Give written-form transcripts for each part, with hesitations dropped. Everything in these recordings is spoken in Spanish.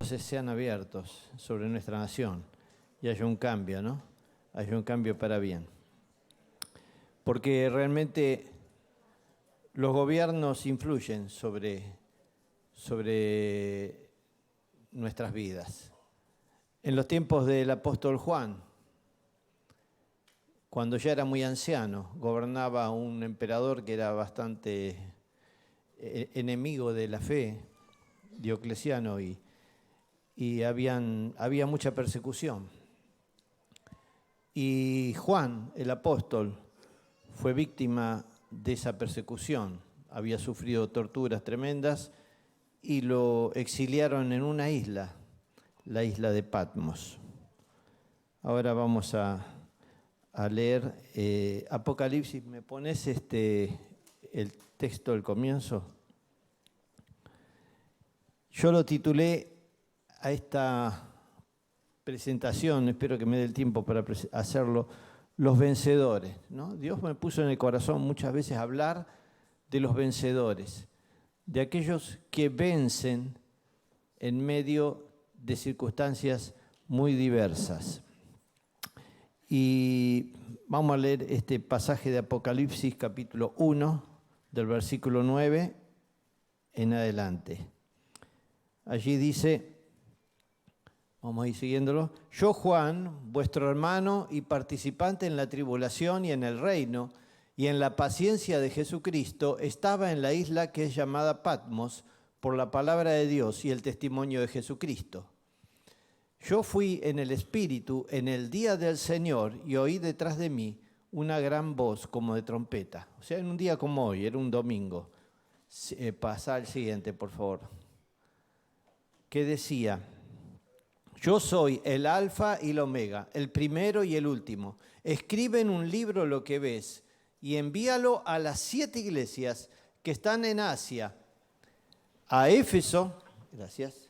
sean abiertos sobre nuestra nación y haya un cambio, ¿no? Haya un cambio para bien. Porque realmente los gobiernos influyen sobre nuestras vidas. En los tiempos del apóstol Juan, cuando ya era muy anciano, gobernaba un emperador que era bastante enemigo de la fe, Diocleciano, y había mucha persecución. Y Juan, el apóstol, fue víctima de esa persecución. Había sufrido torturas tremendas y lo exiliaron en una isla, la isla de Patmos. Ahora vamos a leer Apocalipsis. ¿Me pones el texto del comienzo? Yo lo titulé a esta presentación, espero que me dé el tiempo para hacerlo, los vencedores, ¿no? Dios me puso en el corazón muchas veces hablar de los vencedores, de aquellos que vencen en medio de circunstancias muy diversas. Y vamos a leer este pasaje de Apocalipsis capítulo 1, del versículo 9 en adelante. Allí dice, vamos a ir siguiéndolo. Yo, Juan, vuestro hermano y participante en la tribulación y en el reino y en la paciencia de Jesucristo, estaba en la isla que es llamada Patmos por la palabra de Dios y el testimonio de Jesucristo. Yo fui en el Espíritu en el día del Señor y oí detrás de mí una gran voz como de trompeta. O sea, en un día como hoy, era un domingo. Pasa al siguiente, por favor. Que decía: yo soy el Alfa y el Omega, el primero y el último. Escribe en un libro lo que ves y envíalo a las 7 iglesias que están en Asia, a Éfeso, gracias,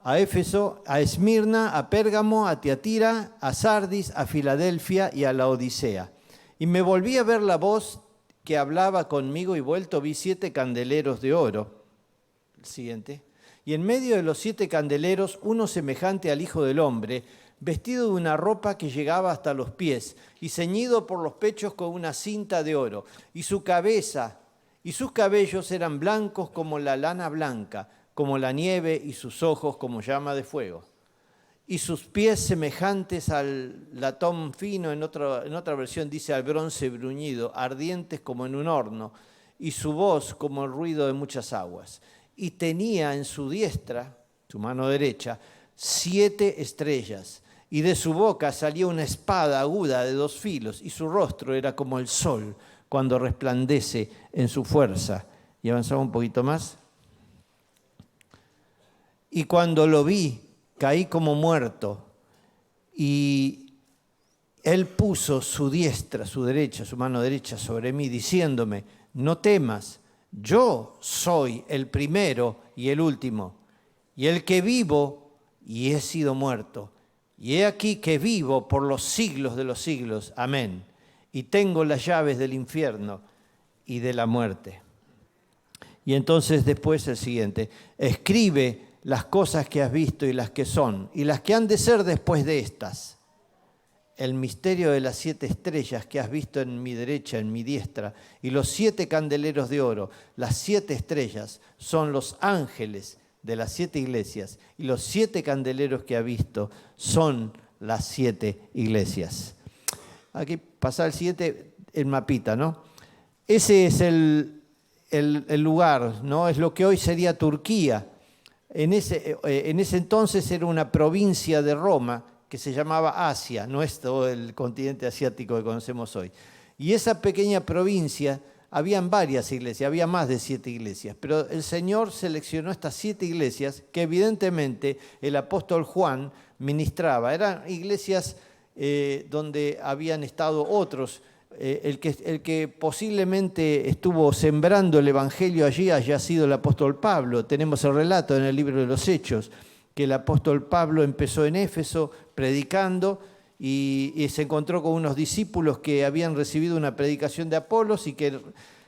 a Esmirna, a Pérgamo, a Tiatira, a Sardis, a Filadelfia y a la Odisea. Y me volví a ver la voz que hablaba conmigo y vuelto vi 7 candeleros de oro. El siguiente. Y en medio de los 7 candeleros, uno semejante al Hijo del Hombre, vestido de una ropa que llegaba hasta los pies y ceñido por los pechos con una cinta de oro. Y su cabeza y sus cabellos eran blancos como la lana blanca, como la nieve, y sus ojos como llama de fuego. Y sus pies semejantes al latón fino, en otra versión dice al bronce bruñido, ardientes como en un horno, y su voz como el ruido de muchas aguas. Y tenía en su diestra, su mano derecha, 7 estrellas, y de su boca salía una espada aguda de 2 filos, y su rostro era como el sol cuando resplandece en su fuerza. Y avanzamos un poquito más. Y cuando lo vi, caí como muerto, y él puso su diestra, su derecha, su mano derecha sobre mí, diciéndome: no temas, yo soy el primero y el último, y el que vivo y he sido muerto. Y he aquí que vivo por los siglos de los siglos. Amén. Y tengo las llaves del infierno y de la muerte. Y entonces después el siguiente: escribe las cosas que has visto y las que son, y las que han de ser después de estas. El misterio de las 7 estrellas que has visto en mi derecha, en mi diestra, y los 7 candeleros de oro. Las 7 estrellas son los ángeles de las 7 iglesias, y los 7 candeleros que has visto son las 7 iglesias. Aquí pasa el siguiente, el mapita, ¿no? Ese es el lugar, ¿no? Es lo que hoy sería Turquía. En ese entonces era una provincia de Roma que se llamaba Asia, no es todo el continente asiático que conocemos hoy. Y esa pequeña provincia, habían varias iglesias, había más de 7 iglesias, pero el Señor seleccionó estas 7 iglesias que evidentemente el apóstol Juan ministraba. Eran iglesias donde habían estado otros. El que posiblemente estuvo sembrando el evangelio allí haya sido el apóstol Pablo. Tenemos el relato en el libro de los Hechos, que el apóstol Pablo empezó en Éfeso predicando y se encontró con unos discípulos que habían recibido una predicación de Apolos y que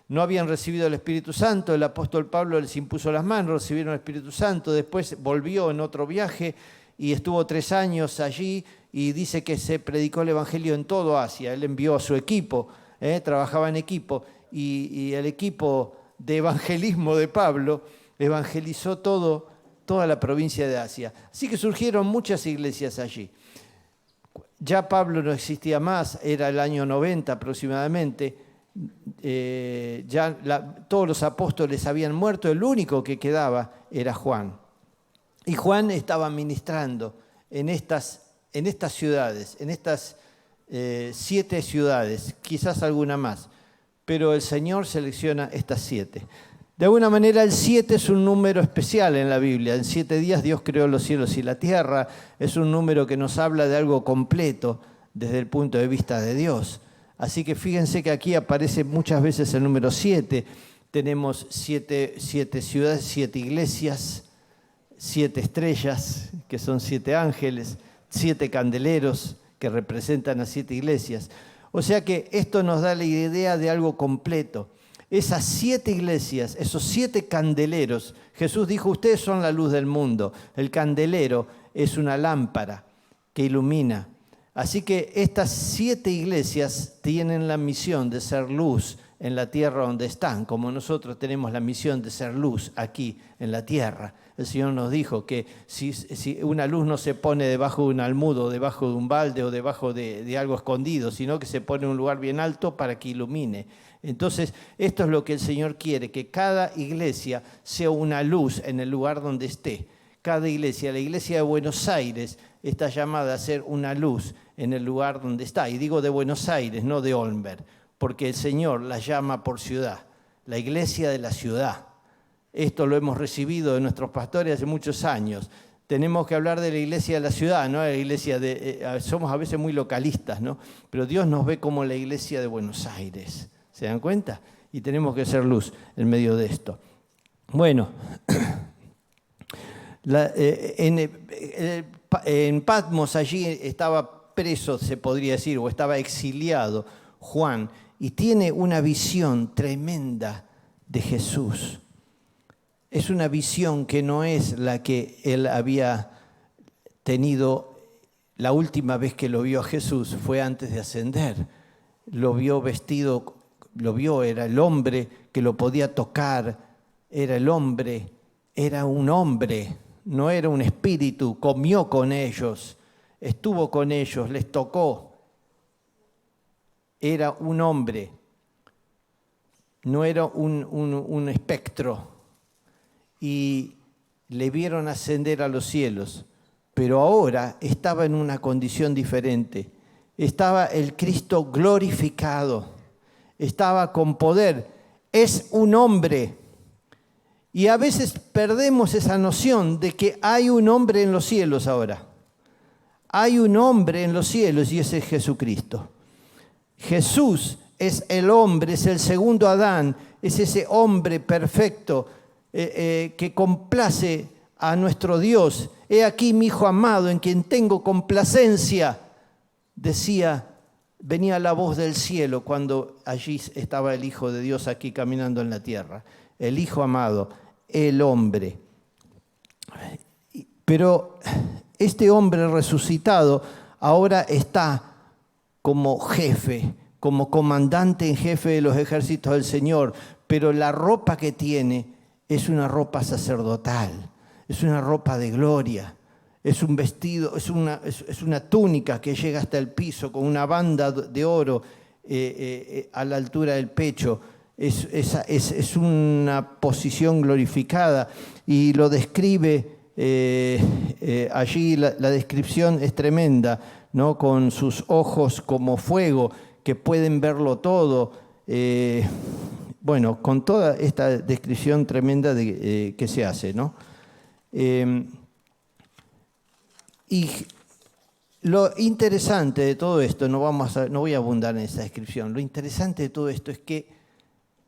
No habían recibido el Espíritu Santo, el apóstol Pablo les impuso las manos, recibieron el Espíritu Santo, después volvió en otro viaje y estuvo 3 años allí y dice que se predicó el Evangelio en todo Asia. Él envió a su equipo, trabajaba en equipo, y el equipo de evangelismo de Pablo evangelizó toda la provincia de Asia. Así que surgieron muchas iglesias allí. Ya Pablo no existía más, era el año 90 aproximadamente. Todos los apóstoles habían muerto, el único que quedaba era Juan. Y Juan estaba ministrando en estas ciudades, en estas 7 ciudades, quizás alguna más, pero el Señor selecciona estas 7. De alguna manera el 7 es un número especial en la Biblia. En 7 días Dios creó los cielos y la tierra. Es un número que nos habla de algo completo desde el punto de vista de Dios. Así que fíjense que aquí aparece muchas veces el número 7. Tenemos 7 ciudades, 7 iglesias, 7 estrellas, que son 7 ángeles, 7 candeleros que representan a 7 iglesias. O sea que esto nos da la idea de algo completo. Esas 7 iglesias, esos 7 candeleros, Jesús dijo, ustedes son la luz del mundo. El candelero es una lámpara que ilumina. Así que estas 7 iglesias tienen la misión de ser luz en la tierra donde están, como nosotros tenemos la misión de ser luz aquí en la tierra. El Señor nos dijo que si una luz no se pone debajo de un almud o debajo de un balde o debajo de algo escondido, sino que se pone en un lugar bien alto para que ilumine. Entonces, esto es lo que el Señor quiere, que cada iglesia sea una luz en el lugar donde esté. Cada iglesia, la iglesia de Buenos Aires, está llamada a ser una luz en el lugar donde está. Y digo de Buenos Aires, no de Olmberg, porque el Señor la llama por ciudad, la iglesia de la ciudad. Esto lo hemos recibido de nuestros pastores hace muchos años. Tenemos que hablar de la iglesia de la ciudad, no la iglesia somos a veces muy localistas, ¿no? Pero Dios nos ve como la iglesia de Buenos Aires. ¿Se dan cuenta? Y tenemos que ser luz en medio de esto. Bueno, en Patmos allí estaba preso, se podría decir, o estaba exiliado Juan, y tiene una visión tremenda de Jesús. Es una visión que no es la que él había tenido la última vez que lo vio a Jesús, fue antes de ascender. Lo vio vestido, era el hombre que lo podía tocar, era el hombre, era un hombre, no era un espíritu, comió con ellos, estuvo con ellos, les tocó. Era un hombre, no era un espectro. Y le vieron ascender a los cielos, pero ahora estaba en una condición diferente. Estaba el Cristo glorificado, estaba con poder, es un hombre. Y a veces perdemos esa noción de que hay un hombre en los cielos ahora. Hay un hombre en los cielos y ese es Jesucristo. Jesús es el hombre, es el segundo Adán, es ese hombre perfecto que complace a nuestro Dios. He aquí mi Hijo amado en quien tengo complacencia, venía la voz del cielo cuando allí estaba el Hijo de Dios aquí caminando en la tierra. El Hijo amado, el hombre. Pero este hombre resucitado ahora está como jefe, como comandante en jefe de los ejércitos del Señor, pero la ropa que tiene es una ropa sacerdotal, es una ropa de gloria, es un vestido, es una túnica que llega hasta el piso con una banda de oro a la altura del pecho. Es una posición glorificada y lo describe allí, la descripción es tremenda, ¿no? Con sus ojos como fuego que pueden verlo todo. Bueno, con toda esta descripción tremenda que se hace, ¿no? Y lo interesante de todo esto, no voy a abundar en esa descripción, lo interesante de todo esto es que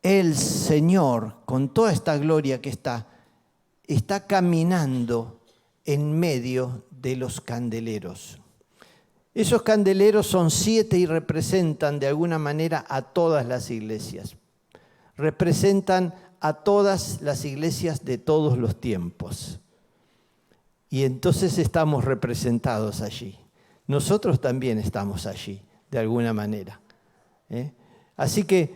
el Señor, con toda esta gloria que está caminando en medio de los candeleros. Esos candeleros son 7 y representan de alguna manera a todas las iglesias. representan a todas las iglesias de todos los tiempos. Y entonces estamos representados allí. Nosotros también estamos allí, de alguna manera. Así que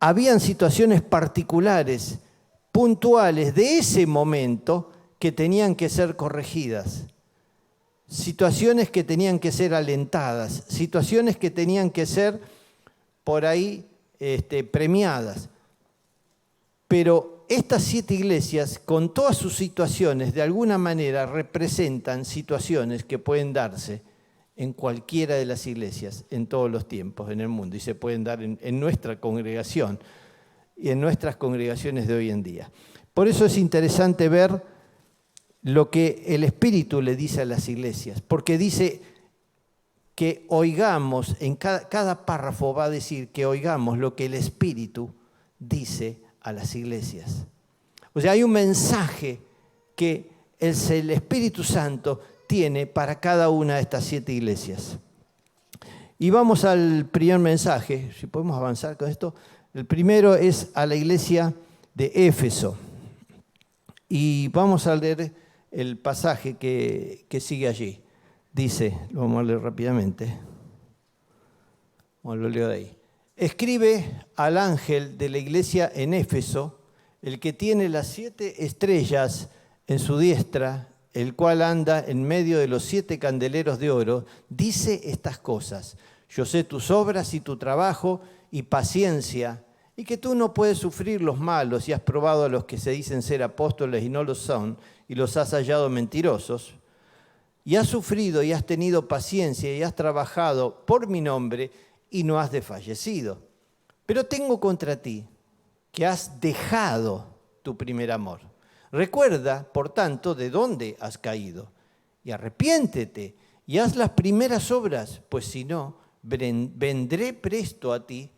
habían situaciones particulares, puntuales de ese momento que tenían que ser corregidas. Situaciones que tenían que ser alentadas, situaciones que tenían que ser por ahí premiadas. Pero estas 7 iglesias, con todas sus situaciones, de alguna manera representan situaciones que pueden darse en cualquiera de las iglesias, en todos los tiempos, en el mundo, y se pueden dar en nuestra congregación y en nuestras congregaciones de hoy en día. Por eso es interesante ver lo que el Espíritu le dice a las iglesias, porque dice que oigamos, en cada párrafo va a decir que oigamos lo que el Espíritu dice a las iglesias. O sea, hay un mensaje que el Espíritu Santo tiene para cada una de estas 7 iglesias. Y vamos al primer mensaje, si podemos avanzar con esto. El primero es a la iglesia de Éfeso. Y vamos a leer el pasaje que sigue allí. Dice, lo vamos a leer rápidamente. Lo leo de ahí. Escribe al ángel de la iglesia en Éfeso, el que tiene las 7 estrellas en su diestra, el cual anda en medio de los 7 candeleros de oro, dice estas cosas: yo sé tus obras y tu trabajo y paciencia, y que tú no puedes sufrir los malos, y has probado a los que se dicen ser apóstoles y no lo son, y los has hallado mentirosos, y has sufrido y has tenido paciencia y has trabajado por mi nombre y no has desfallecido. Pero tengo contra ti que has dejado tu primer amor. Recuerda, por tanto, de dónde has caído, y arrepiéntete y haz las primeras obras, pues si no, vendré presto a ti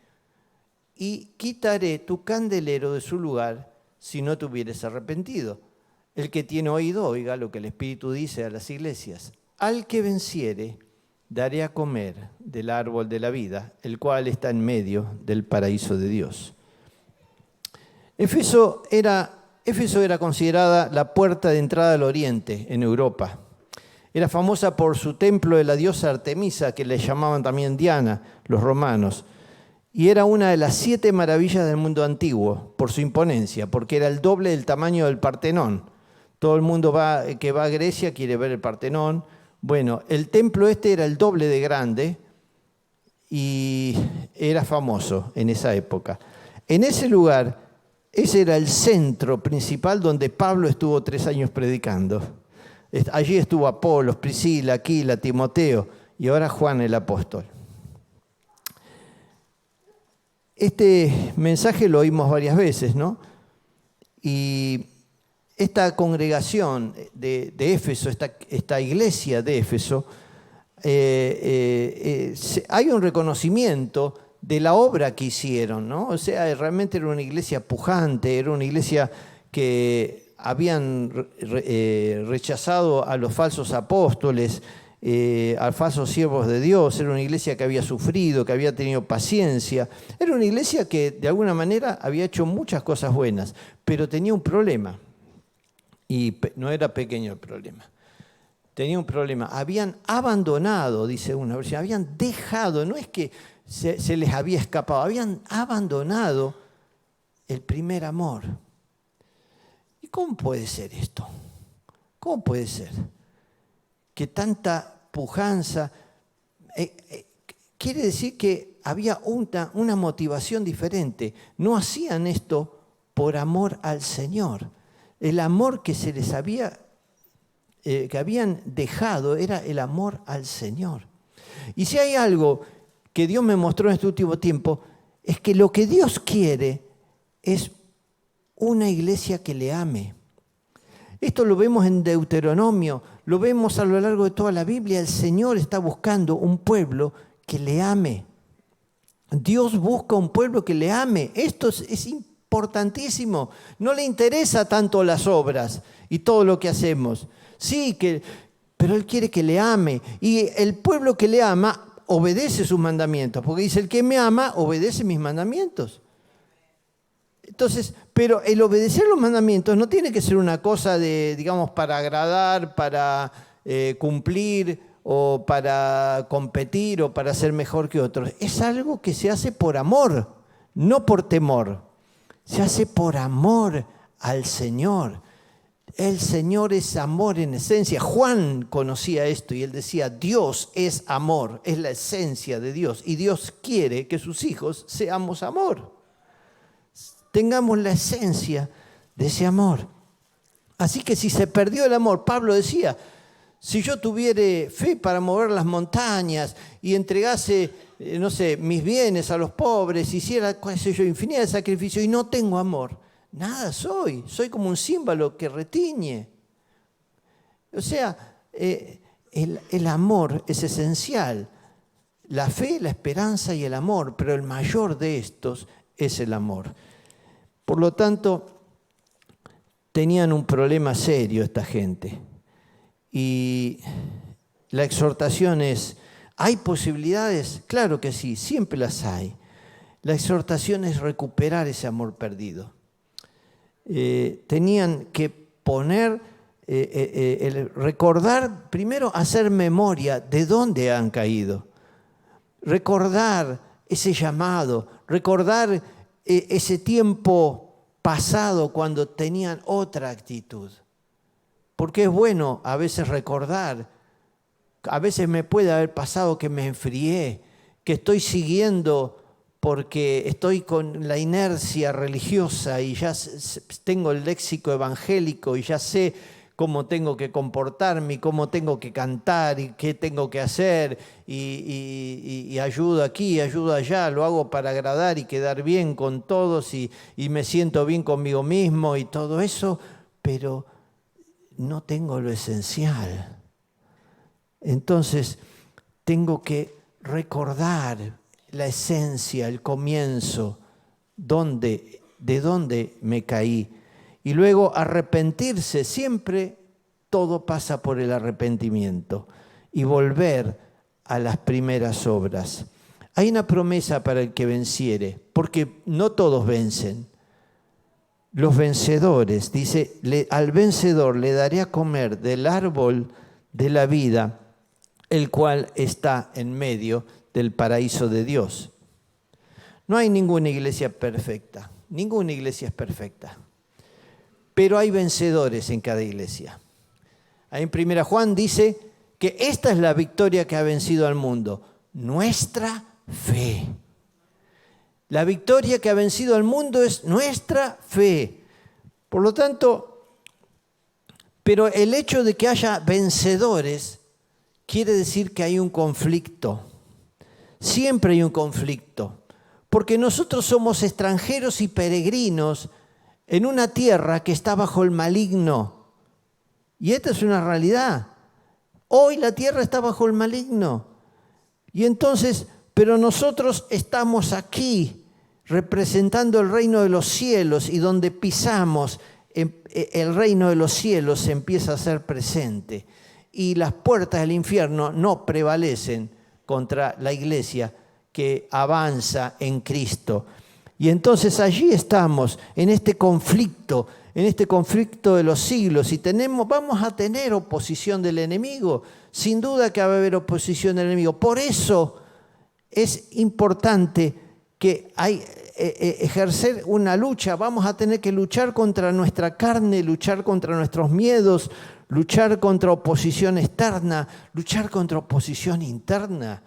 y quitaré tu candelero de su lugar si no te hubieres arrepentido. El que tiene oído, oiga lo que el Espíritu dice a las iglesias. Al que venciere, daré a comer del árbol de la vida, el cual está en medio del paraíso de Dios. Éfeso era considerada la puerta de entrada al oriente en Europa. Era famosa por su templo de la diosa Artemisa, que le llamaban también Diana, los romanos. Y era una de las 7 maravillas del mundo antiguo, por su imponencia, porque era el doble del tamaño del Partenón. Todo el mundo que va a Grecia quiere ver el Partenón. Bueno, el templo era el doble de grande y era famoso en esa época. En ese lugar, ese era el centro principal donde Pablo estuvo 3 años predicando. Allí estuvo Apolos, Priscila, Aquila, Timoteo y ahora Juan el apóstol. Este mensaje lo oímos varias veces, ¿no? Y esta congregación de Éfeso, esta iglesia de Éfeso, hay un reconocimiento de la obra que hicieron, ¿no? O sea, realmente era una iglesia pujante, era una iglesia que habían rechazado a los falsos apóstoles, a falsos siervos de Dios. Era una iglesia que había sufrido, que había tenido paciencia. Era una iglesia que de alguna manera había hecho muchas cosas buenas, pero tenía un problema. Y no era pequeño el problema. Tenía un problema. Habían abandonado, dice una versión, habían dejado, no es que se les había escapado, habían abandonado el primer amor. ¿Y cómo puede ser esto? ¿Cómo puede ser que tanta pujanza? Quiere decir que había una motivación diferente. No hacían esto por amor al Señor. El amor que se les había, que habían dejado era el amor al Señor. Y si hay algo que Dios me mostró en este último tiempo, es que lo que Dios quiere es una iglesia que le ame. Esto lo vemos en Deuteronomio, lo vemos a lo largo de toda la Biblia. El Señor está buscando un pueblo que le ame. Dios busca un pueblo que le ame. Esto es importantísimo. No le interesa tanto las obras y todo lo que hacemos. Sí, pero Él quiere que le ame. Y el pueblo que le ama obedece sus mandamientos. Porque dice, el que me ama obedece mis mandamientos. Entonces, pero el obedecer los mandamientos no tiene que ser una cosa de, digamos, para agradar, para cumplir o para competir o para ser mejor que otros. Es algo que se hace por amor, no por temor. Se hace por amor al Señor. El Señor es amor en esencia. Juan conocía esto y él decía, Dios es amor, es la esencia de Dios. Y Dios quiere que sus hijos seamos amor. Tengamos la esencia de ese amor. Así que si se perdió el amor, Pablo decía, si yo tuviera fe para mover las montañas y entregase, no sé, mis bienes a los pobres, hiciera, qué sé yo, infinidad de sacrificios y no tengo amor, nada soy como un címbalo que retiñe. O sea, el amor es esencial. La fe, la esperanza y el amor, pero el mayor de estos es el amor. Por lo tanto, tenían un problema serio esta gente. Y la exhortación es, ¿hay posibilidades? Claro que sí, siempre las hay. La exhortación es recuperar ese amor perdido. Tenían que poner, recordar, primero hacer memoria de dónde han caído. Recordar ese llamado, recordar ese tiempo pasado cuando tenían otra actitud. Porque es bueno a veces recordar, a veces me puede haber pasado que me enfrié, que estoy siguiendo porque estoy con la inercia religiosa y ya tengo el léxico evangélico y ya sé cómo tengo que comportarme, cómo tengo que cantar y qué tengo que hacer y ayudo aquí, ayudo allá, lo hago para agradar y quedar bien con todos y me siento bien conmigo mismo y todo eso, pero no tengo lo esencial. Entonces tengo que recordar la esencia, el comienzo, de dónde me caí. Y luego arrepentirse, siempre todo pasa por el arrepentimiento y volver a las primeras obras. Hay una promesa para el que venciere, porque no todos vencen. Los vencedores, dice, al vencedor le daré a comer del árbol de la vida, el cual está en medio del paraíso de Dios. No hay ninguna iglesia perfecta, ninguna iglesia es perfecta. Pero hay vencedores en cada iglesia. Ahí en 1 Juan dice que esta es la victoria que ha vencido al mundo, nuestra fe. La victoria que ha vencido al mundo es nuestra fe. Por lo tanto, pero el hecho de que haya vencedores quiere decir que hay un conflicto. Siempre hay un conflicto, porque nosotros somos extranjeros y peregrinos en una tierra que está bajo el maligno. Y esta es una realidad. Hoy la tierra está bajo el maligno. Y entonces, pero nosotros estamos aquí representando el reino de los cielos y donde pisamos, el reino de los cielos se empieza a hacer presente. Y las puertas del infierno no prevalecen contra la iglesia que avanza en Cristo. Y entonces allí estamos, en este conflicto de los siglos, y vamos a tener oposición del enemigo. Sin duda que va a haber oposición del enemigo. Por eso es importante que ejercer una lucha. Vamos a tener que luchar contra nuestra carne, luchar contra nuestros miedos, luchar contra oposición externa, luchar contra oposición interna,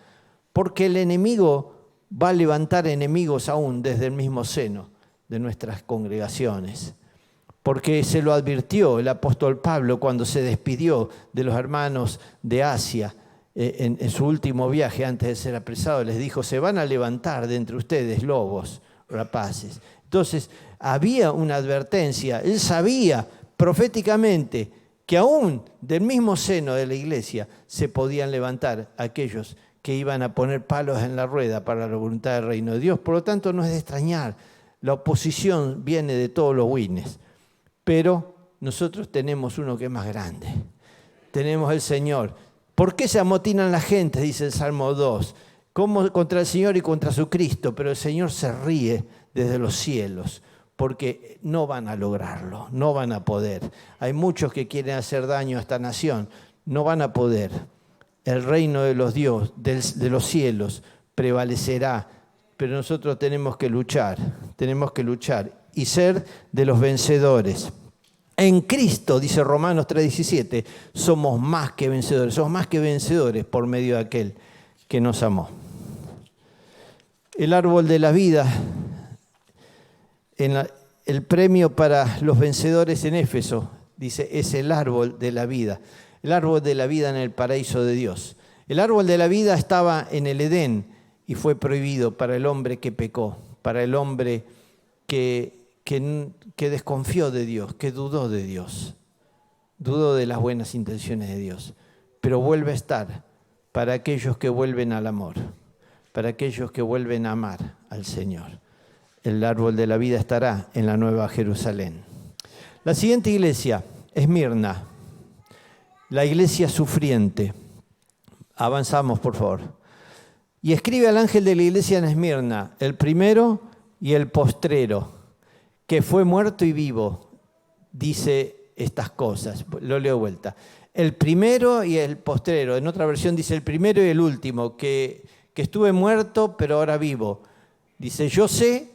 porque el enemigo va a levantar enemigos aún desde el mismo seno de nuestras congregaciones. Porque se lo advirtió el apóstol Pablo cuando se despidió de los hermanos de Asia en su último viaje antes de ser apresado. Les dijo, se van a levantar de entre ustedes lobos rapaces. Entonces había una advertencia. Él sabía proféticamente que aún del mismo seno de la iglesia se podían levantar aquellos que iban a poner palos en la rueda para la voluntad del reino de Dios. Por lo tanto, no es de extrañar. La oposición viene de todos los wines. Pero nosotros tenemos uno que es más grande. Tenemos el Señor. ¿Por qué se amotinan la gente? Dice el Salmo 2. Como contra el Señor y contra su Cristo. Pero el Señor se ríe desde los cielos. porque no van a lograrlo, no van a poder. Hay muchos que quieren hacer daño a esta nación, no van a poder. El reino de los dioses, de los cielos, prevalecerá, pero nosotros tenemos que luchar y ser de los vencedores. En Cristo, dice Romanos 3:17, somos más que vencedores por medio de aquel que nos amó. El árbol de la vida, el premio para los vencedores en Éfeso, dice, es el árbol de la vida. El árbol de la vida en el paraíso de Dios. El árbol de la vida estaba en el Edén y fue prohibido para el hombre que pecó, para el hombre que desconfió de Dios, que dudó de Dios, dudó de las buenas intenciones de Dios. Pero vuelve a estar para aquellos que vuelven al amor, para aquellos que vuelven a amar al Señor. El árbol de la vida estará en la Nueva Jerusalén. La siguiente iglesia, Esmirna, la iglesia sufriente. Avanzamos, por favor. Y escribe al ángel de la iglesia en Esmirna, el primero y el postrero, que fue muerto y vivo, dice estas cosas. Lo leo de vuelta. El primero y el postrero. En otra versión dice el primero y el último, que estuve muerto, pero ahora vivo. Dice, yo sé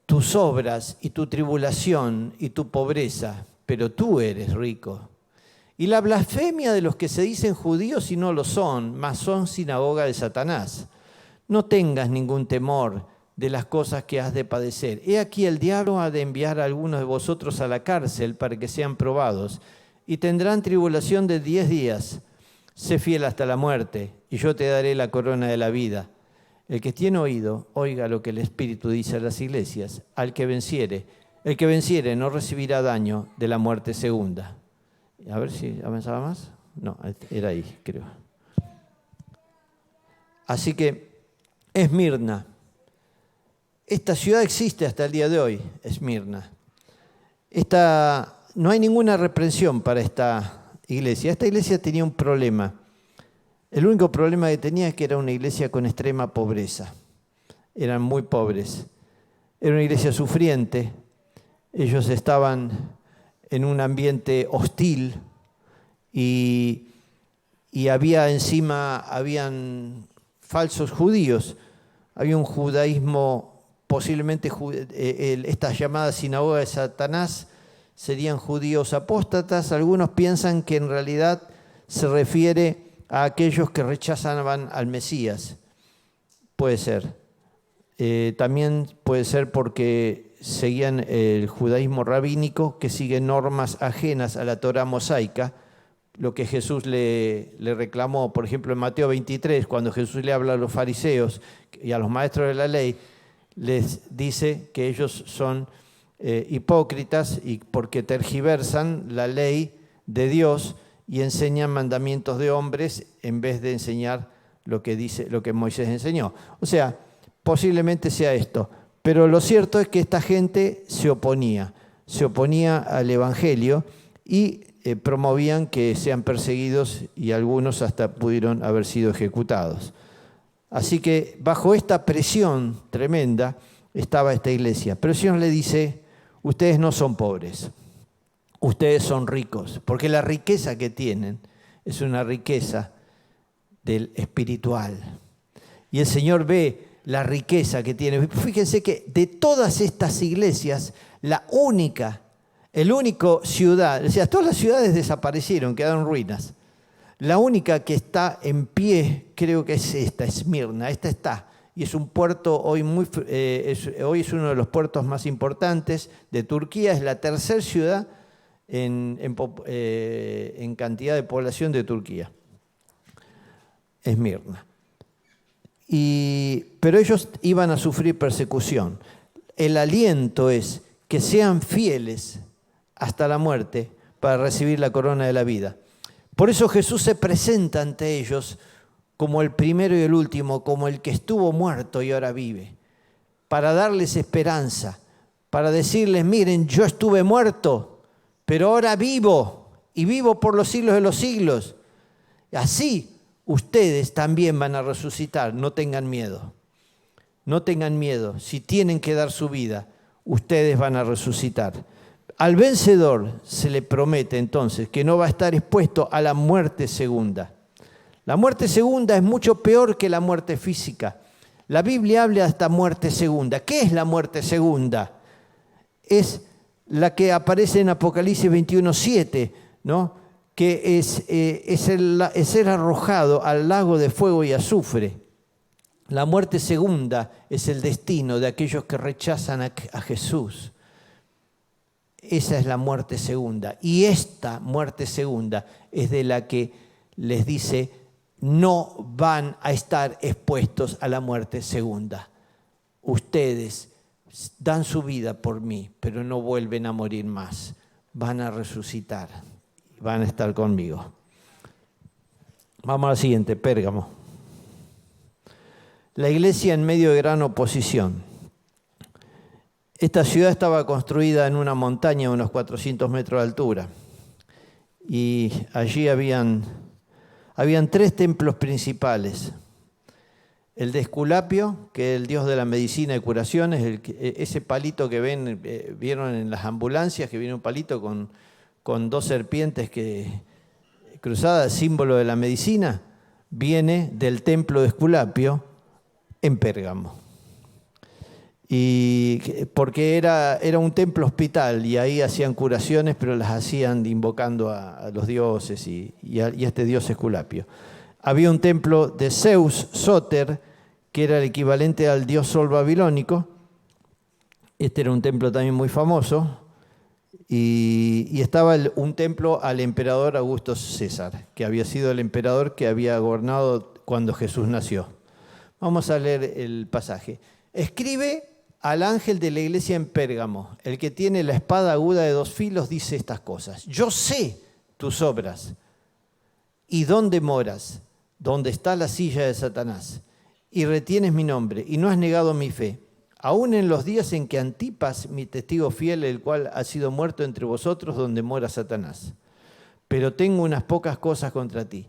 tus obras y tu tribulación y tu pobreza, pero tú eres rico. Y la blasfemia de los que se dicen judíos y no lo son, mas son sinagoga de Satanás. No tengas ningún temor de las cosas que has de padecer. He aquí el diablo ha de enviar a algunos de vosotros a la cárcel para que sean probados, y tendrán tribulación de 10 días. Sé fiel hasta la muerte, y yo te daré la corona de la vida. El que tiene oído, oiga lo que el Espíritu dice a las iglesias. El que venciere no recibirá daño de la muerte segunda. A ver si avanzaba más. No, era ahí, creo. Así que, Esmirna. Esta ciudad existe hasta el día de hoy, Esmirna. No hay ninguna reprensión para esta iglesia. Esta iglesia tenía un problema. El único problema que tenía es que era una iglesia con extrema pobreza. Eran muy pobres. Era una iglesia sufriente. Ellos estaban en un ambiente hostil y habían falsos judíos. Había un judaísmo, posiblemente esta llamada sinagoga de Satanás serían judíos apóstatas. Algunos piensan que en realidad se refiere a aquellos que rechazaban al Mesías. Puede ser. También puede ser porque seguían el judaísmo rabínico, que sigue normas ajenas a la Torá mosaica, lo que Jesús le reclamó, por ejemplo, en Mateo 23, cuando Jesús le habla a los fariseos y a los maestros de la ley, les dice que ellos son hipócritas y porque tergiversan la ley de Dios y enseñan mandamientos de hombres en vez de enseñar lo que Moisés enseñó. O sea, posiblemente sea esto. Pero lo cierto es que esta gente se oponía al Evangelio y promovían que sean perseguidos y algunos hasta pudieron haber sido ejecutados. Así que bajo esta presión tremenda estaba esta iglesia. Pero el Señor le dice, ustedes no son pobres, ustedes son ricos, porque la riqueza que tienen es una riqueza del espiritual. Y el Señor ve la riqueza que tiene. Fíjense que de todas estas iglesias, el único ciudad, o sea, todas las ciudades desaparecieron, quedaron ruinas. La única que está en pie, creo que es esta, Esmirna. Esta está, y es un puerto hoy es uno de los puertos más importantes de Turquía. Es la tercera ciudad en cantidad de población de Turquía. Esmirna. Pero ellos iban a sufrir persecución. El aliento es que sean fieles hasta la muerte para recibir la corona de la vida. Por eso Jesús se presenta ante ellos como el primero y el último, como el que estuvo muerto y ahora vive, para darles esperanza, para decirles, miren, yo estuve muerto, pero ahora vivo y vivo por los siglos de los siglos. Así ustedes también van a resucitar, no tengan miedo. No tengan miedo, si tienen que dar su vida, ustedes van a resucitar. Al vencedor se le promete entonces que no va a estar expuesto a la muerte segunda. La muerte segunda es mucho peor que la muerte física. La Biblia habla de esta muerte segunda. ¿Qué es la muerte segunda? Es la que aparece en Apocalipsis 21:7, ¿no? Que es ser arrojado al lago de fuego y azufre. La muerte segunda es el destino de aquellos que rechazan a Jesús. Esa es la muerte segunda. Y esta muerte segunda es de la que les dice, no van a estar expuestos a la muerte segunda. Ustedes dan su vida por mí, pero no vuelven a morir más. Van a resucitar, van a estar conmigo. Vamos al siguiente, Pérgamo. La iglesia en medio de gran oposición. Esta ciudad estaba construida en una montaña a unos 400 metros de altura. Y allí habían 3 templos principales. El de Esculapio, que es el dios de la medicina y curaciones, ese palito que vieron en las ambulancias, que viene un palito con 2 serpientes cruzadas, símbolo de la medicina, viene del templo de Esculapio en Pérgamo. Y porque era un templo hospital y ahí hacían curaciones, pero las hacían invocando a los dioses y a este dios Esculapio. Había un templo de Zeus, Soter, que era el equivalente al dios Sol babilónico. Este era un templo también muy famoso. Y estaba un templo al emperador Augusto César, que había sido el emperador que había gobernado cuando Jesús nació. Vamos a leer el pasaje. Escribe al ángel de la iglesia en Pérgamo, el que tiene la espada aguda de 2 filos, dice estas cosas. Yo sé tus obras y dónde moras, donde está la silla de Satanás, y retienes mi nombre, y no has negado mi fe. Aún en los días en que Antipas, mi testigo fiel, el cual ha sido muerto entre vosotros, donde mora Satanás. Pero tengo unas pocas cosas contra ti,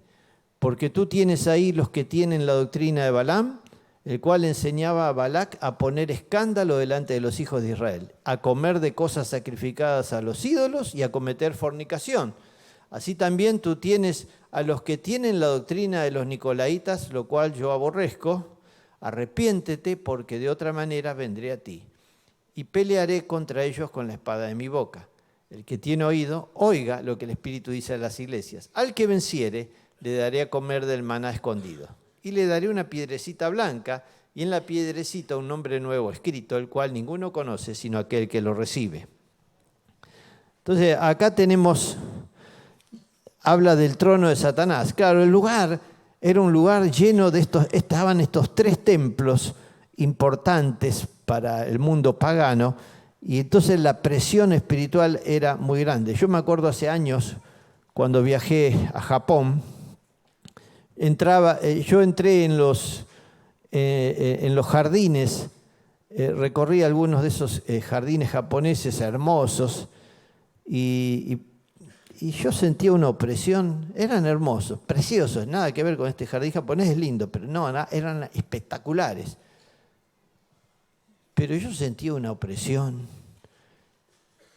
porque tú tienes ahí los que tienen la doctrina de Balaam, el cual enseñaba a Balac a poner escándalo delante de los hijos de Israel, a comer de cosas sacrificadas a los ídolos y a cometer fornicación. Así también tú tienes a los que tienen la doctrina de los nicolaitas, lo cual yo aborrezco. Arrepiéntete, porque de otra manera vendré a ti y pelearé contra ellos con la espada de mi boca. El que tiene oído, oiga lo que el Espíritu dice a las iglesias. Al que venciere, le daré a comer del maná escondido. Y le daré una piedrecita blanca, y en la piedrecita un nombre nuevo escrito, el cual ninguno conoce, sino aquel que lo recibe. Entonces, acá habla del trono de Satanás. Claro, el lugar era un lugar lleno de estaban estos 3 templos importantes para el mundo pagano, y entonces la presión espiritual era muy grande. Yo me acuerdo hace años, cuando viajé a Japón, yo entré en los jardines, recorrí algunos de esos jardines japoneses hermosos y yo sentía una opresión. Eran hermosos, preciosos, nada que ver con este jardín japonés, es lindo, pero no, eran espectaculares. Pero yo sentía una opresión.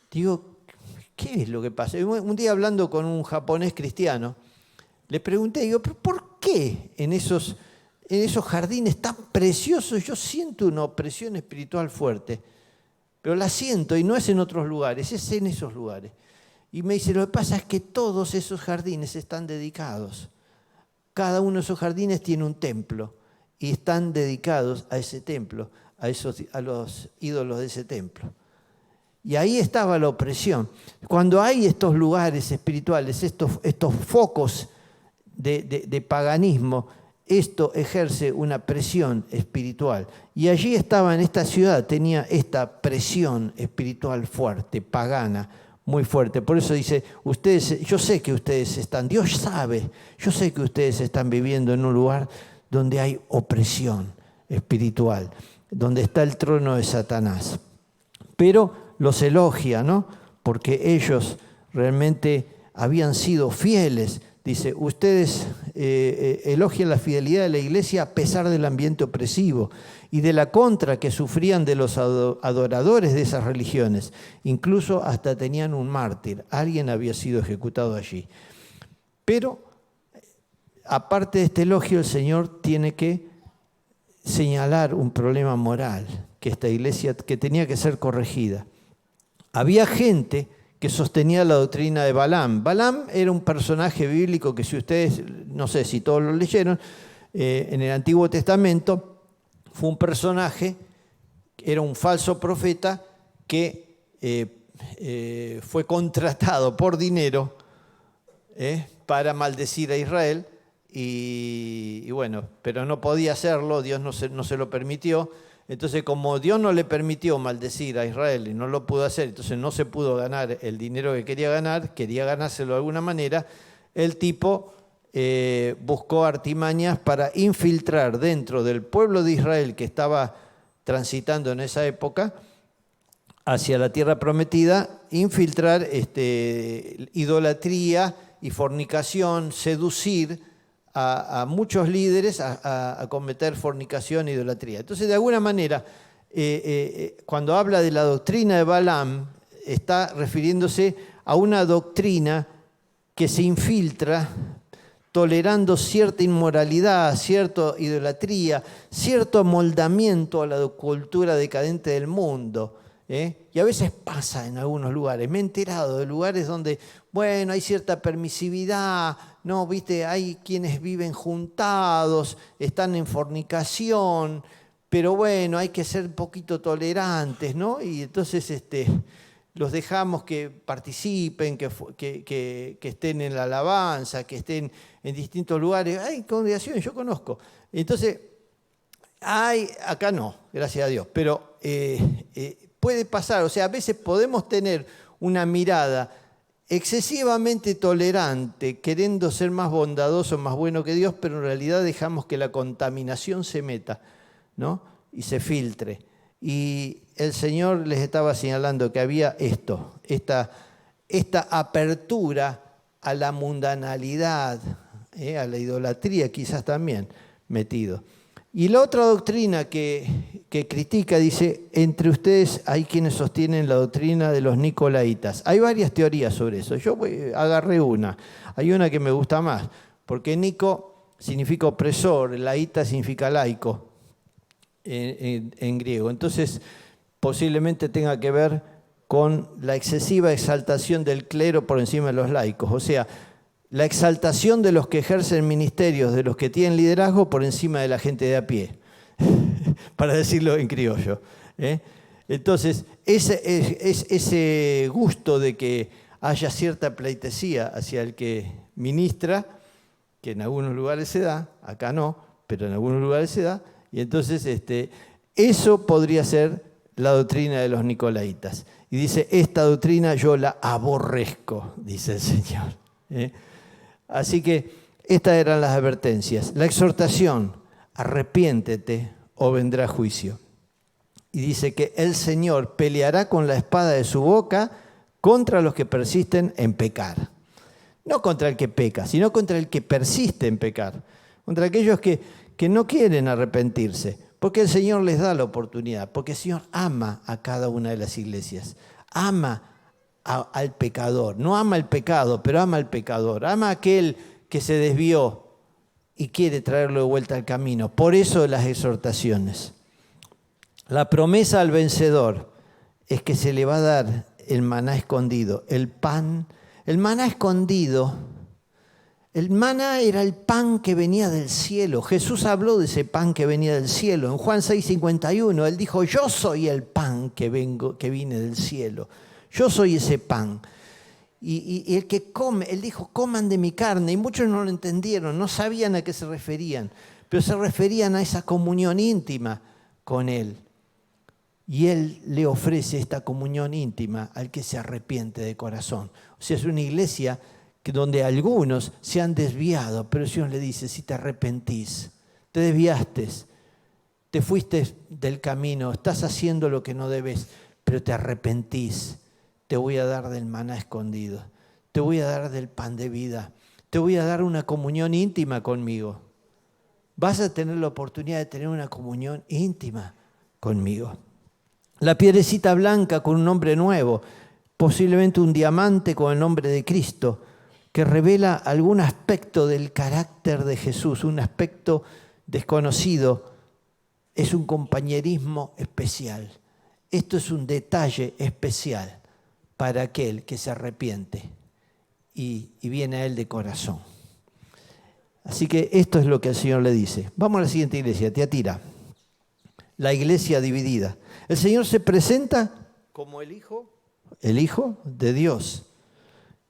Digo, ¿qué es lo que pasa? Un día hablando con un japonés cristiano, le pregunté, digo, ¿pero por qué en esos jardines tan preciosos yo siento una opresión espiritual fuerte? Pero la siento y no es en otros lugares, es en esos lugares. Y me dice, lo que pasa es que todos esos jardines están dedicados. Cada uno de esos jardines tiene un templo y están dedicados a ese templo, a los ídolos de ese templo. Y ahí estaba la opresión. Cuando hay estos lugares espirituales, estos focos de paganismo, esto ejerce una presión espiritual. Y allí estaba, en esta ciudad, tenía esta presión espiritual fuerte, pagana, muy fuerte. Por eso dice, yo sé que ustedes Dios sabe, yo sé que ustedes están viviendo en un lugar donde hay opresión espiritual, donde está el trono de Satanás. Pero los elogia, ¿no? Porque ellos realmente habían sido fieles. Dice, ustedes elogian la fidelidad de la iglesia a pesar del ambiente opresivo y de la contra que sufrían de los adoradores de esas religiones. Incluso hasta tenían un mártir. Alguien había sido ejecutado allí. Pero, aparte de este elogio, el Señor tiene que señalar un problema moral que esta iglesia que tenía que ser corregida. Había gente que sostenía la doctrina de Balaam. Balaam era un personaje bíblico que, si ustedes, no sé si todos lo leyeron, en el Antiguo Testamento fue un personaje, era un falso profeta que fue contratado por dinero para maldecir a Israel y bueno, pero no podía hacerlo, Dios no se lo permitió. Entonces, como Dios no le permitió maldecir a Israel y no lo pudo hacer, entonces no se pudo ganar el dinero que quería ganárselo de alguna manera, el tipo buscó artimañas para infiltrar dentro del pueblo de Israel que estaba transitando en esa época hacia la tierra prometida, infiltrar idolatría y fornicación, seducir a muchos líderes a cometer fornicación e idolatría. Entonces, de alguna manera, cuando habla de la doctrina de Balaam, está refiriéndose a una doctrina que se infiltra tolerando cierta inmoralidad, cierta idolatría, cierto amoldamiento a la cultura decadente del mundo. Y a veces pasa en algunos lugares. Me he enterado de lugares donde, bueno, hay cierta permisividad, no, viste, hay quienes viven juntados, están en fornicación, pero bueno, hay que ser un poquito tolerantes, ¿no? Y entonces los dejamos que participen, que estén en la alabanza, que estén en distintos lugares. Hay congregaciones, yo conozco. Entonces, acá no, gracias a Dios, pero puede pasar, o sea, a veces podemos tener una mirada excesivamente tolerante, queriendo ser más bondadoso, más bueno que Dios, pero en realidad dejamos que la contaminación se meta, ¿no? Y se filtre. Y el Señor les estaba señalando que había esta apertura a la mundanalidad, a la idolatría quizás también metido. Y la otra doctrina que critica, dice, entre ustedes hay quienes sostienen la doctrina de los nicolaitas. Hay varias teorías sobre eso. Yo agarré una. Hay una que me gusta más, porque Nico significa opresor, laíta significa laico en griego. Entonces, posiblemente tenga que ver con la excesiva exaltación del clero por encima de los laicos. O sea, la exaltación de los que ejercen ministerios, de los que tienen liderazgo por encima de la gente de a pie, para decirlo en criollo. Entonces, ese gusto de que haya cierta pleitesía hacia el que ministra, que en algunos lugares se da, acá no, pero en algunos lugares se da, y entonces eso podría ser la doctrina de los nicolaitas. Y dice, esta doctrina yo la aborrezco, dice el Señor. Así que estas eran las advertencias. La exhortación, arrepiéntete o vendrá juicio. Y dice que el Señor peleará con la espada de su boca contra los que persisten en pecar. No contra el que peca, sino contra el que persiste en pecar. Contra aquellos que no quieren arrepentirse. Porque el Señor les da la oportunidad. Porque el Señor ama a cada una de las iglesias. Ama al pecador. No ama el pecado, pero ama al pecador. Ama a aquel que se desvió y quiere traerlo de vuelta al camino. Por eso las exhortaciones. La promesa al vencedor es que se le va a dar el maná escondido, el pan. El maná escondido, el maná era el pan que venía del cielo. Jesús habló de ese pan que venía del cielo. En Juan 6:51, Él dijo, yo soy el pan que vine del cielo. Yo soy ese pan. Y el que come, Él dijo, coman de mi carne. Y muchos no lo entendieron, no sabían a qué se referían. Pero se referían a esa comunión íntima con Él. Y Él le ofrece esta comunión íntima al que se arrepiente de corazón. O sea, es una iglesia donde algunos se han desviado, pero el Señor le dice, si te arrepentís, te desviaste, te fuiste del camino, estás haciendo lo que no debes, pero te arrepentís, te voy a dar del maná escondido, te voy a dar del pan de vida, te voy a dar una comunión íntima conmigo. Vas a tener la oportunidad de tener una comunión íntima conmigo. La piedrecita blanca con un nombre nuevo, posiblemente un diamante con el nombre de Cristo, que revela algún aspecto del carácter de Jesús, un aspecto desconocido. Es un compañerismo especial. Esto es un detalle especial para aquel que se arrepiente y viene a Él de corazón. Así que esto es lo que el Señor le dice. Vamos a la siguiente iglesia, Tiatira. La iglesia dividida. El Señor se presenta como el Hijo de Dios,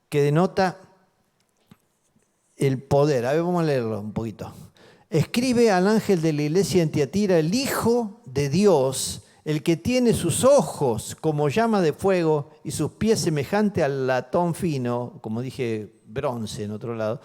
que denota el poder. A ver, vamos a leerlo un poquito. Escribe al ángel de la iglesia en Tiatira, el Hijo de Dios, el que tiene sus ojos como llama de fuego y sus pies semejante al latón fino, como dije, bronce en otro lado,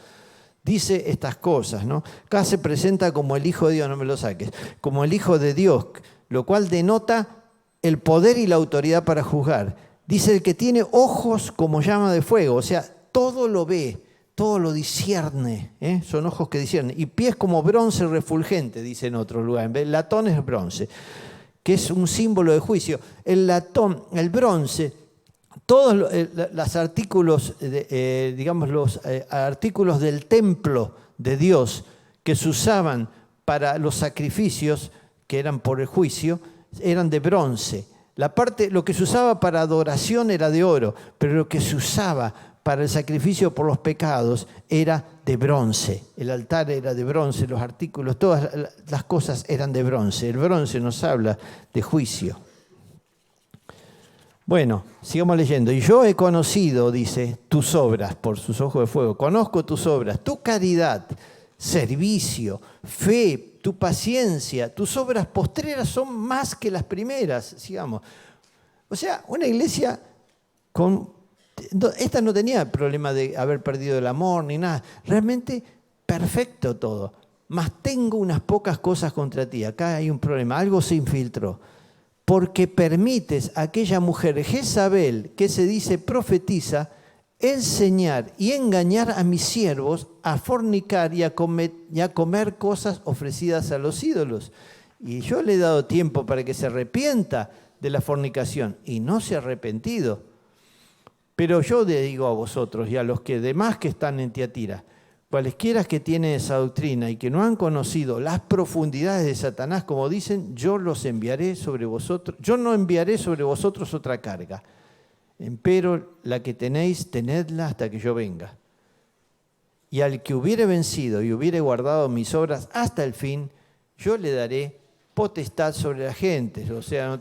dice estas cosas, ¿no? Acá se presenta como el Hijo de Dios, no me lo saques, como el Hijo de Dios, lo cual denota el poder y la autoridad para juzgar. Dice el que tiene ojos como llama de fuego, o sea, todo lo ve, todo lo discierne, son ojos que disciernen. Y pies como bronce refulgente, dice en otro lugar. El latón es bronce, que es un símbolo de juicio. El latón, el bronce, todos los artículos, los artículos del templo de Dios que se usaban para los sacrificios, que eran por el juicio, eran de bronce. Lo que se usaba para adoración era de oro, pero lo que se usaba para el sacrificio por los pecados era de bronce. El altar era de bronce, los artículos, todas las cosas eran de bronce. El bronce nos habla de juicio. Bueno, sigamos leyendo. Y yo he conocido, dice, tus obras por sus ojos de fuego. Conozco tus obras, tu caridad, servicio, fe, tu paciencia. Tus obras postreras son más que las primeras, sigamos. O sea, una iglesia esta no tenía el problema de haber perdido el amor ni nada. Realmente perfecto todo. Mas tengo unas pocas cosas contra ti. Acá hay un problema, algo se infiltró. Porque permites a aquella mujer Jezabel, que se dice profetiza, enseñar y engañar a mis siervos a fornicar y a comer cosas ofrecidas a los ídolos. Y yo le he dado tiempo para que se arrepienta de la fornicación y no se ha arrepentido. Pero yo le digo a vosotros y a los demás que están en Tiatira, cualesquiera que tienen esa doctrina y que no han conocido las profundidades de Satanás, como dicen, yo los enviaré sobre vosotros. Yo no enviaré sobre vosotros otra carga. Empero la que tenéis, tenedla hasta que yo venga. Y al que hubiere vencido y hubiere guardado mis obras hasta el fin, yo le daré potestad sobre la gente. O sea,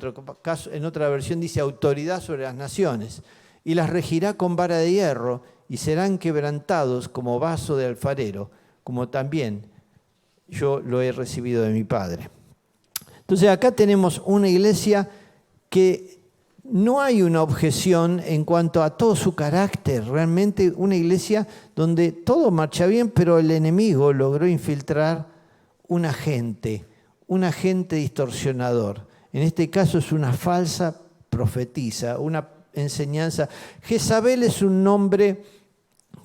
en otra versión dice autoridad sobre las naciones. Y las regirá con vara de hierro y serán quebrantados como vaso de alfarero, como también yo lo he recibido de mi Padre. Entonces acá tenemos una iglesia que no hay una objeción en cuanto a todo su carácter, realmente una iglesia donde todo marcha bien, pero el enemigo logró infiltrar un agente distorsionador. En este caso es una falsa profetisa, una enseñanza. Jezabel es un nombre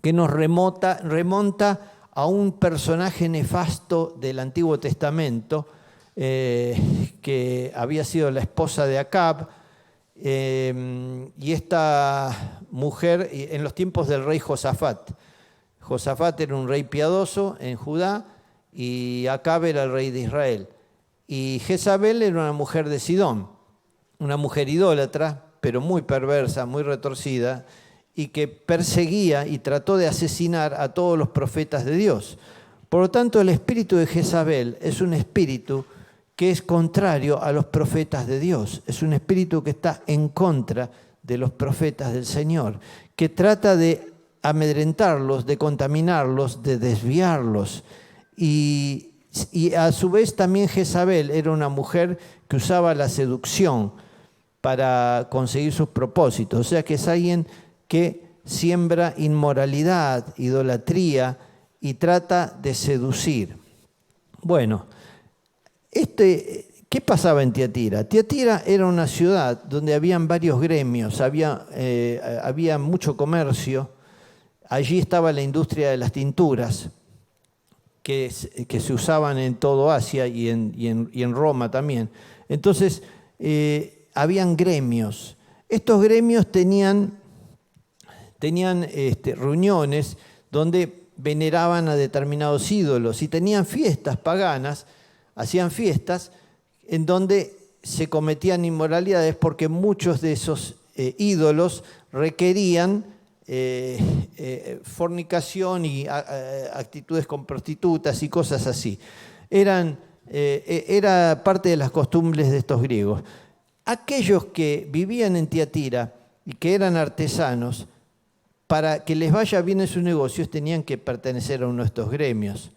que nos remonta a un personaje nefasto del Antiguo Testamento, que había sido la esposa de Acab, y esta mujer en los tiempos del rey Josafat. Josafat era un rey piadoso en Judá y Acab era el rey de Israel. Y Jezabel era una mujer de Sidón, una mujer idólatra, pero muy perversa, muy retorcida, y que perseguía y trató de asesinar a todos los profetas de Dios. Por lo tanto, el espíritu de Jezabel es un espíritu que es contrario a los profetas de Dios. Es un espíritu que está en contra de los profetas del Señor, que trata de amedrentarlos, de contaminarlos, de desviarlos. Y a su vez también Jezabel era una mujer que usaba la seducción para conseguir sus propósitos. O sea que es alguien que siembra inmoralidad, idolatría y trata de seducir. Bueno, ¿qué pasaba en Tiatira? Tiatira era una ciudad donde habían varios gremios, había mucho comercio, Allí estaba la industria de las tinturas, que se usaban en todo Asia y en Roma también. Entonces, habían gremios. Estos gremios tenían reuniones donde veneraban a determinados ídolos y tenían fiestas paganas, hacían fiestas en donde se cometían inmoralidades porque muchos de esos ídolos requerían fornicación y actitudes con prostitutas y cosas así. Era parte de las costumbres de estos griegos. Aquellos que vivían en Tiatira y que eran artesanos, para que les vaya bien en sus negocios tenían que pertenecer a uno de estos gremios.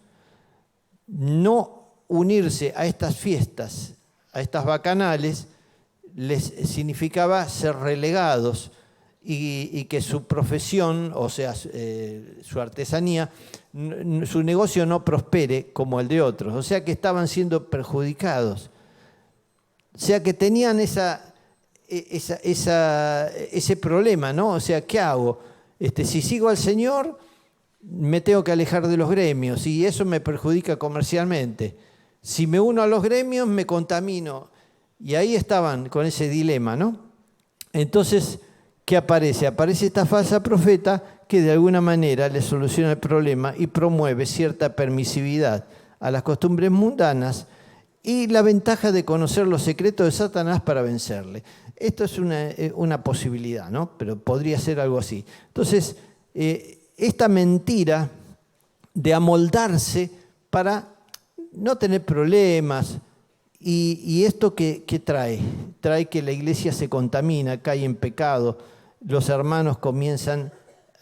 No unirse a estas fiestas, a estas bacanales, les significaba ser relegados y que su profesión, o sea, su artesanía, su negocio no prospere como el de otros. O sea que estaban siendo perjudicados. O sea que tenían ese problema, ¿no? O sea, ¿qué hago? Si sigo al Señor, me tengo que alejar de los gremios y eso me perjudica comercialmente. Si me uno a los gremios, me contamino. Y ahí estaban con ese dilema, ¿no? Entonces, ¿qué aparece? Aparece esta falsa profeta que de alguna manera le soluciona el problema y promueve cierta permisividad a las costumbres mundanas y la ventaja de conocer los secretos de Satanás para vencerle. Esto es una posibilidad, ¿no? Pero podría ser algo así. Entonces, esta mentira de amoldarse para no tener problemas, y esto que trae que la iglesia se contamina, cae en pecado, los hermanos comienzan,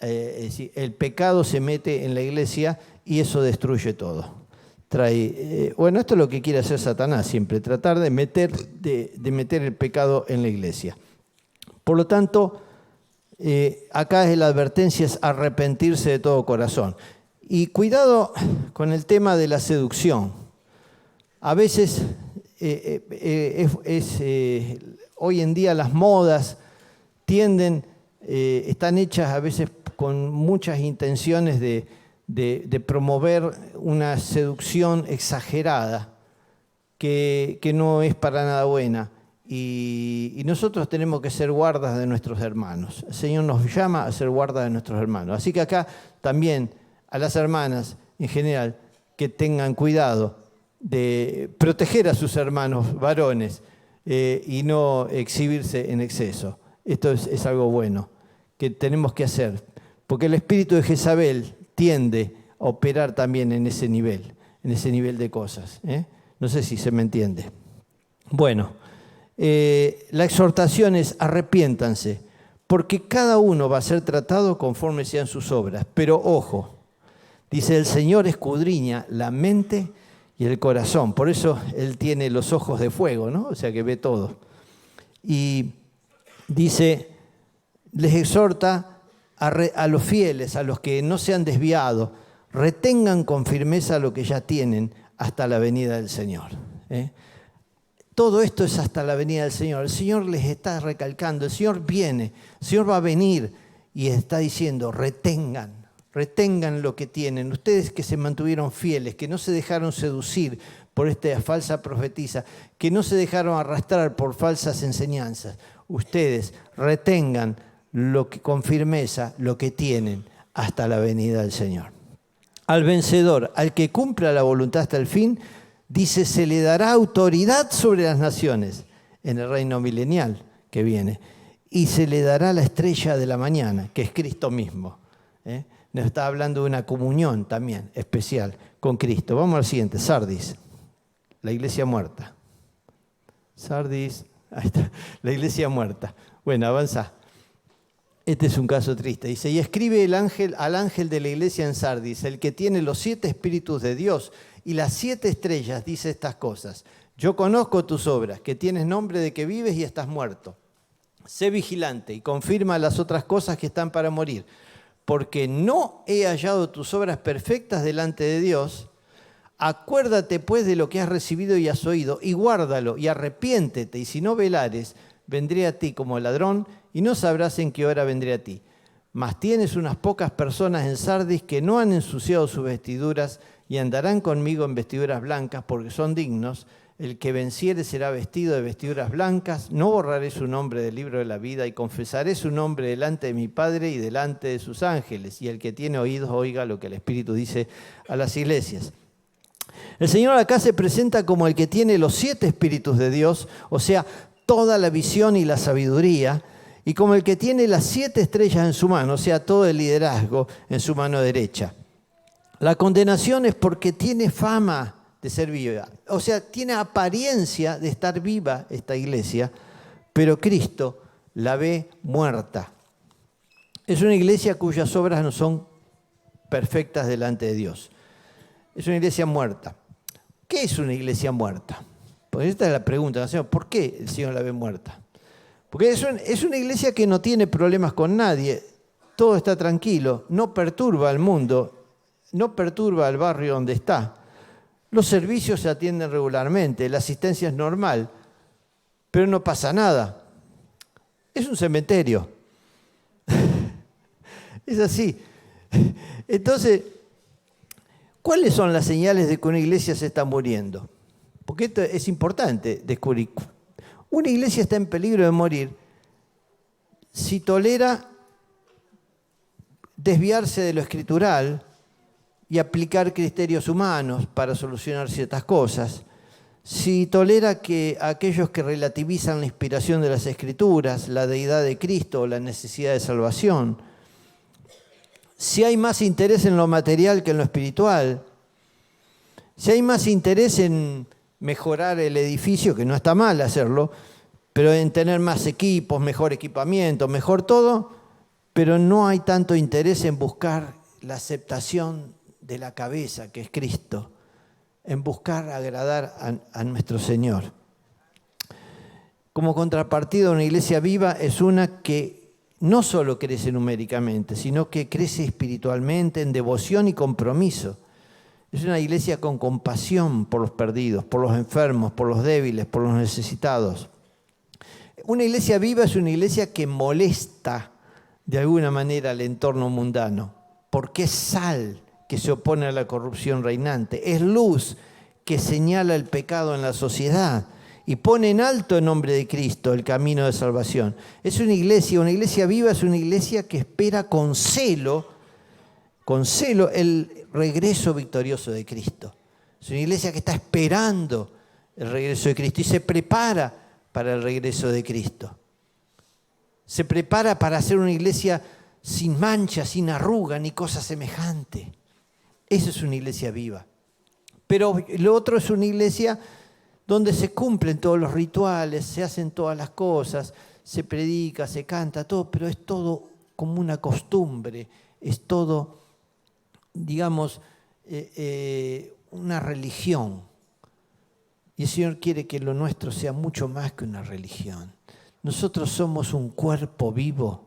el pecado se mete en la iglesia y eso destruye todo. Bueno, esto es lo que quiere hacer Satanás siempre, tratar de meter el pecado en la iglesia. Por lo tanto, acá la advertencia es arrepentirse de todo corazón. Y cuidado con el tema de la seducción. A veces, hoy en día las modas están hechas a veces con muchas intenciones de promover una seducción exagerada que no es para nada buena. Y nosotros tenemos que ser guardas de nuestros hermanos. El Señor nos llama a ser guardas de nuestros hermanos. Así que acá también a las hermanas en general que tengan cuidado de proteger a sus hermanos varones y no exhibirse en exceso. Esto es algo bueno que tenemos que hacer, porque el espíritu de Jezabel tiende a operar también en ese nivel de cosas. No sé si se me entiende. Bueno, la exhortación es arrepiéntanse, porque cada uno va a ser tratado conforme sean sus obras. Pero ojo, dice el Señor escudriña la mente y el corazón. Por eso Él tiene los ojos de fuego, ¿no? O sea que ve todo. Y dice, les exhorta a los fieles, a los que no se han desviado, retengan con firmeza lo que ya tienen hasta la venida del Señor. Todo esto es hasta la venida del Señor. El Señor les está recalcando, el Señor viene, el Señor va a venir y está diciendo, retengan lo que tienen. Ustedes que se mantuvieron fieles, que no se dejaron seducir por esta falsa profetisa, que no se dejaron arrastrar por falsas enseñanzas. Ustedes retengan con firmeza lo que tienen hasta la venida del Señor. Al vencedor, al que cumpla la voluntad hasta el fin, dice, se le dará autoridad sobre las naciones en el reino milenial que viene. Y se le dará la estrella de la mañana, que es Cristo mismo. Nos está hablando de una comunión también especial con Cristo. Vamos al siguiente, Sardis, la iglesia muerta. Sardis, ahí está, la iglesia muerta. Bueno, avanza. Este es un caso triste. Dice, y escribe al ángel de la iglesia en Sardis, el que tiene los 7 espíritus de Dios y las 7 estrellas, dice estas cosas. Yo conozco tus obras, que tienes nombre de que vives y estás muerto. Sé vigilante y confirma las otras cosas que están para morir, porque no he hallado tus obras perfectas delante de Dios. Acuérdate pues de lo que has recibido y has oído, y guárdalo, y arrepiéntete, y si no velares, vendré a ti como ladrón, y no sabrás en qué hora vendré a ti. Mas tienes unas pocas personas en Sardis que no han ensuciado sus vestiduras y andarán conmigo en vestiduras blancas porque son dignos. El que venciere será vestido de vestiduras blancas. No borraré su nombre del libro de la vida y confesaré su nombre delante de mi Padre y delante de sus ángeles. Y el que tiene oídos oiga lo que el Espíritu dice a las iglesias. El Señor acá se presenta como el que tiene los 7 espíritus de Dios, o sea, toda la visión y la sabiduría, y como el que tiene las 7 estrellas en su mano, o sea, todo el liderazgo en su mano derecha. La condenación es porque tiene fama de ser viva, o sea, tiene apariencia de estar viva esta iglesia, pero Cristo la ve muerta. Es una iglesia cuyas obras no son perfectas delante de Dios. Es una iglesia muerta. ¿Qué es una iglesia muerta? Pues esta es la pregunta, Señor, ¿por qué el Señor la ve muerta? Porque es una iglesia que no tiene problemas con nadie, todo está tranquilo, no perturba al mundo, no perturba al barrio donde está. Los servicios se atienden regularmente, la asistencia es normal, pero no pasa nada. Es un cementerio. Es así. Entonces, ¿cuáles son las señales de que una iglesia se está muriendo? Porque esto es importante descubrir. Una iglesia está en peligro de morir si tolera desviarse de lo escritural y aplicar criterios humanos para solucionar ciertas cosas, si tolera que aquellos que relativizan la inspiración de las Escrituras, la deidad de Cristo o la necesidad de salvación, si hay más interés en lo material que en lo espiritual, si hay más interés en mejorar el edificio, que no está mal hacerlo, pero en tener más equipos, mejor equipamiento, mejor todo, pero no hay tanto interés en buscar la aceptación de la cabeza, que es Cristo, en buscar agradar a nuestro Señor. Como contrapartida, una iglesia viva es una que no solo crece numéricamente, sino que crece espiritualmente, en devoción y compromiso. Es una iglesia con compasión por los perdidos, por los enfermos, por los débiles, por los necesitados. Una iglesia viva es una iglesia que molesta de alguna manera al entorno mundano, porque es sal que se opone a la corrupción reinante, es luz que señala el pecado en la sociedad y pone en alto en nombre de Cristo el camino de salvación. Es una iglesia viva es una iglesia que espera con celo el regreso victorioso de Cristo. Es una iglesia que está esperando el regreso de Cristo y se prepara para el regreso de Cristo. Se prepara para ser una iglesia sin mancha, sin arruga, ni cosa semejante. Esa es una iglesia viva. Pero lo otro es una iglesia donde se cumplen todos los rituales, se hacen todas las cosas, se predica, se canta, todo, pero es todo como una costumbre, es todo, digamos, una religión. Y el Señor quiere que lo nuestro sea mucho más que una religión. Nosotros somos un cuerpo vivo.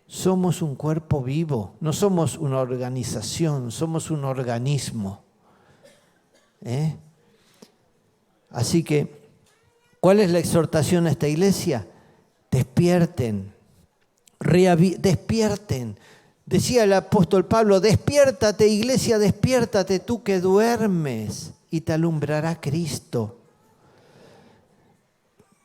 Somos un cuerpo vivo, no somos una organización, somos un organismo. Así que, ¿cuál es la exhortación a esta iglesia? Despierten, despierten. Decía el apóstol Pablo, despiértate iglesia, despiértate tú que duermes y te alumbrará Cristo.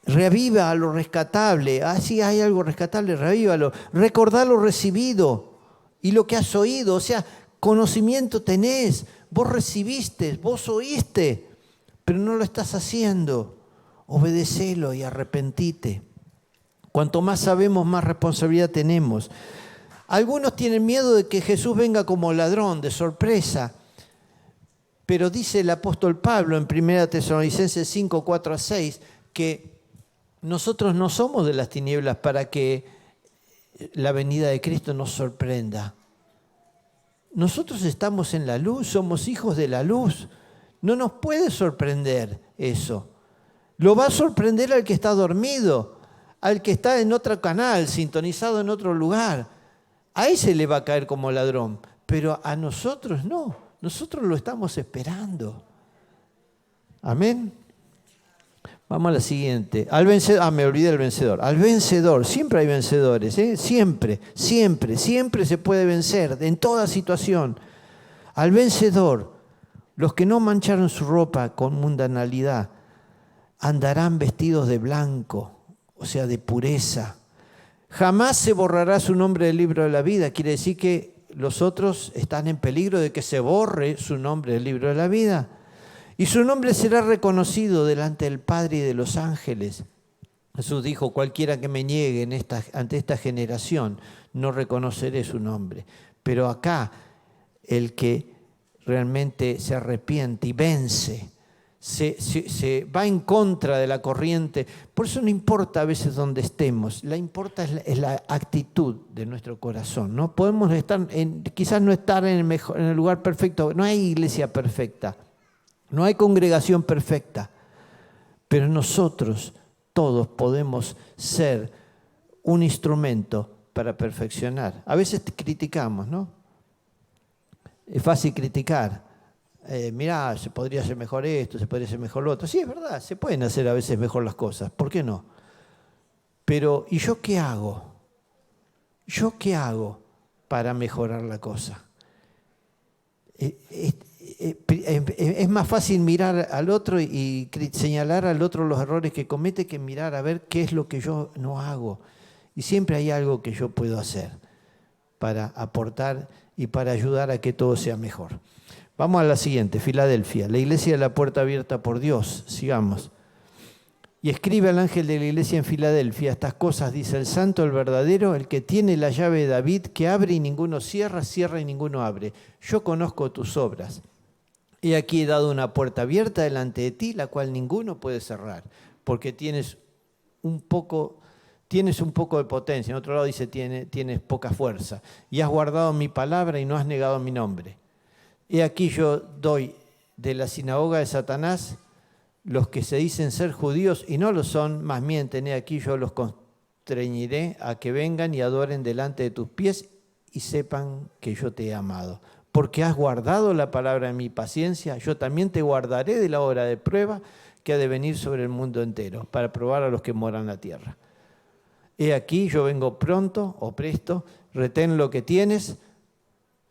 Reaviva lo rescatable. Si hay algo rescatable, revívalo. Recordá lo recibido y lo que has oído. O sea, conocimiento tenés. Vos recibiste, vos oíste, pero no lo estás haciendo. Obedecelo y arrepentite. Cuanto más sabemos, más responsabilidad tenemos. Algunos tienen miedo de que Jesús venga como ladrón, de sorpresa. Pero dice el apóstol Pablo en 1 Tesalonicenses 5, 4-6, que nosotros no somos de las tinieblas para que la venida de Cristo nos sorprenda. Nosotros estamos en la luz, somos hijos de la luz. No nos puede sorprender eso. Lo va a sorprender al que está dormido, al que está en otro canal, sintonizado en otro lugar. A ese le va a caer como ladrón, pero a nosotros no. Nosotros lo estamos esperando. Amén. Vamos a la siguiente. Al vencedor, me olvidé del vencedor. Al vencedor, siempre hay vencedores, siempre se puede vencer en toda situación. Al vencedor, los que no mancharon su ropa con mundanalidad, andarán vestidos de blanco, o sea, de pureza. Jamás se borrará su nombre del libro de la vida. Quiere decir que los otros están en peligro de que se borre su nombre del libro de la vida. Y su nombre será reconocido delante del Padre y de los ángeles. Jesús dijo, cualquiera que me niegue ante esta generación, no reconoceré su nombre. Pero acá, el que realmente se arrepiente y vence, se va en contra de la corriente. Por eso no importa a veces dónde estemos, la importa es la actitud de nuestro corazón, ¿no? Podemos quizás no estar en el lugar perfecto, no hay iglesia perfecta. No hay congregación perfecta, pero nosotros todos podemos ser un instrumento para perfeccionar. A veces criticamos, ¿no? Es fácil criticar. Mirá, se podría hacer mejor esto, se podría hacer mejor lo otro. Sí, es verdad, se pueden hacer a veces mejor las cosas. ¿Por qué no? Pero, ¿y yo qué hago? ¿Yo qué hago para mejorar la cosa? Es más fácil mirar al otro y señalar al otro los errores que comete que mirar a ver qué es lo que yo no hago. Y siempre hay algo que yo puedo hacer para aportar y para ayudar a que todo sea mejor. Vamos a la siguiente, Filadelfia, la iglesia de la puerta abierta por Dios. Sigamos. Y escribe al ángel de la iglesia en Filadelfia, estas cosas dice el santo, el verdadero, el que tiene la llave de David, que abre y ninguno cierra, cierra y ninguno abre. Yo conozco tus obras. He aquí he dado una puerta abierta delante de ti, la cual ninguno puede cerrar, porque tienes un poco de potencia. En otro lado dice, tienes poca fuerza. Y has guardado mi palabra y no has negado mi nombre. He aquí yo doy de la sinagoga de Satanás los que se dicen ser judíos y no lo son, más mienten. He aquí yo los constreñiré a que vengan y adoren delante de tus pies y sepan que yo te he amado. Porque has guardado la palabra de mi paciencia, yo también te guardaré de la hora de prueba que ha de venir sobre el mundo entero, para probar a los que moran en la tierra. He aquí, yo vengo pronto o presto, retén lo que tienes,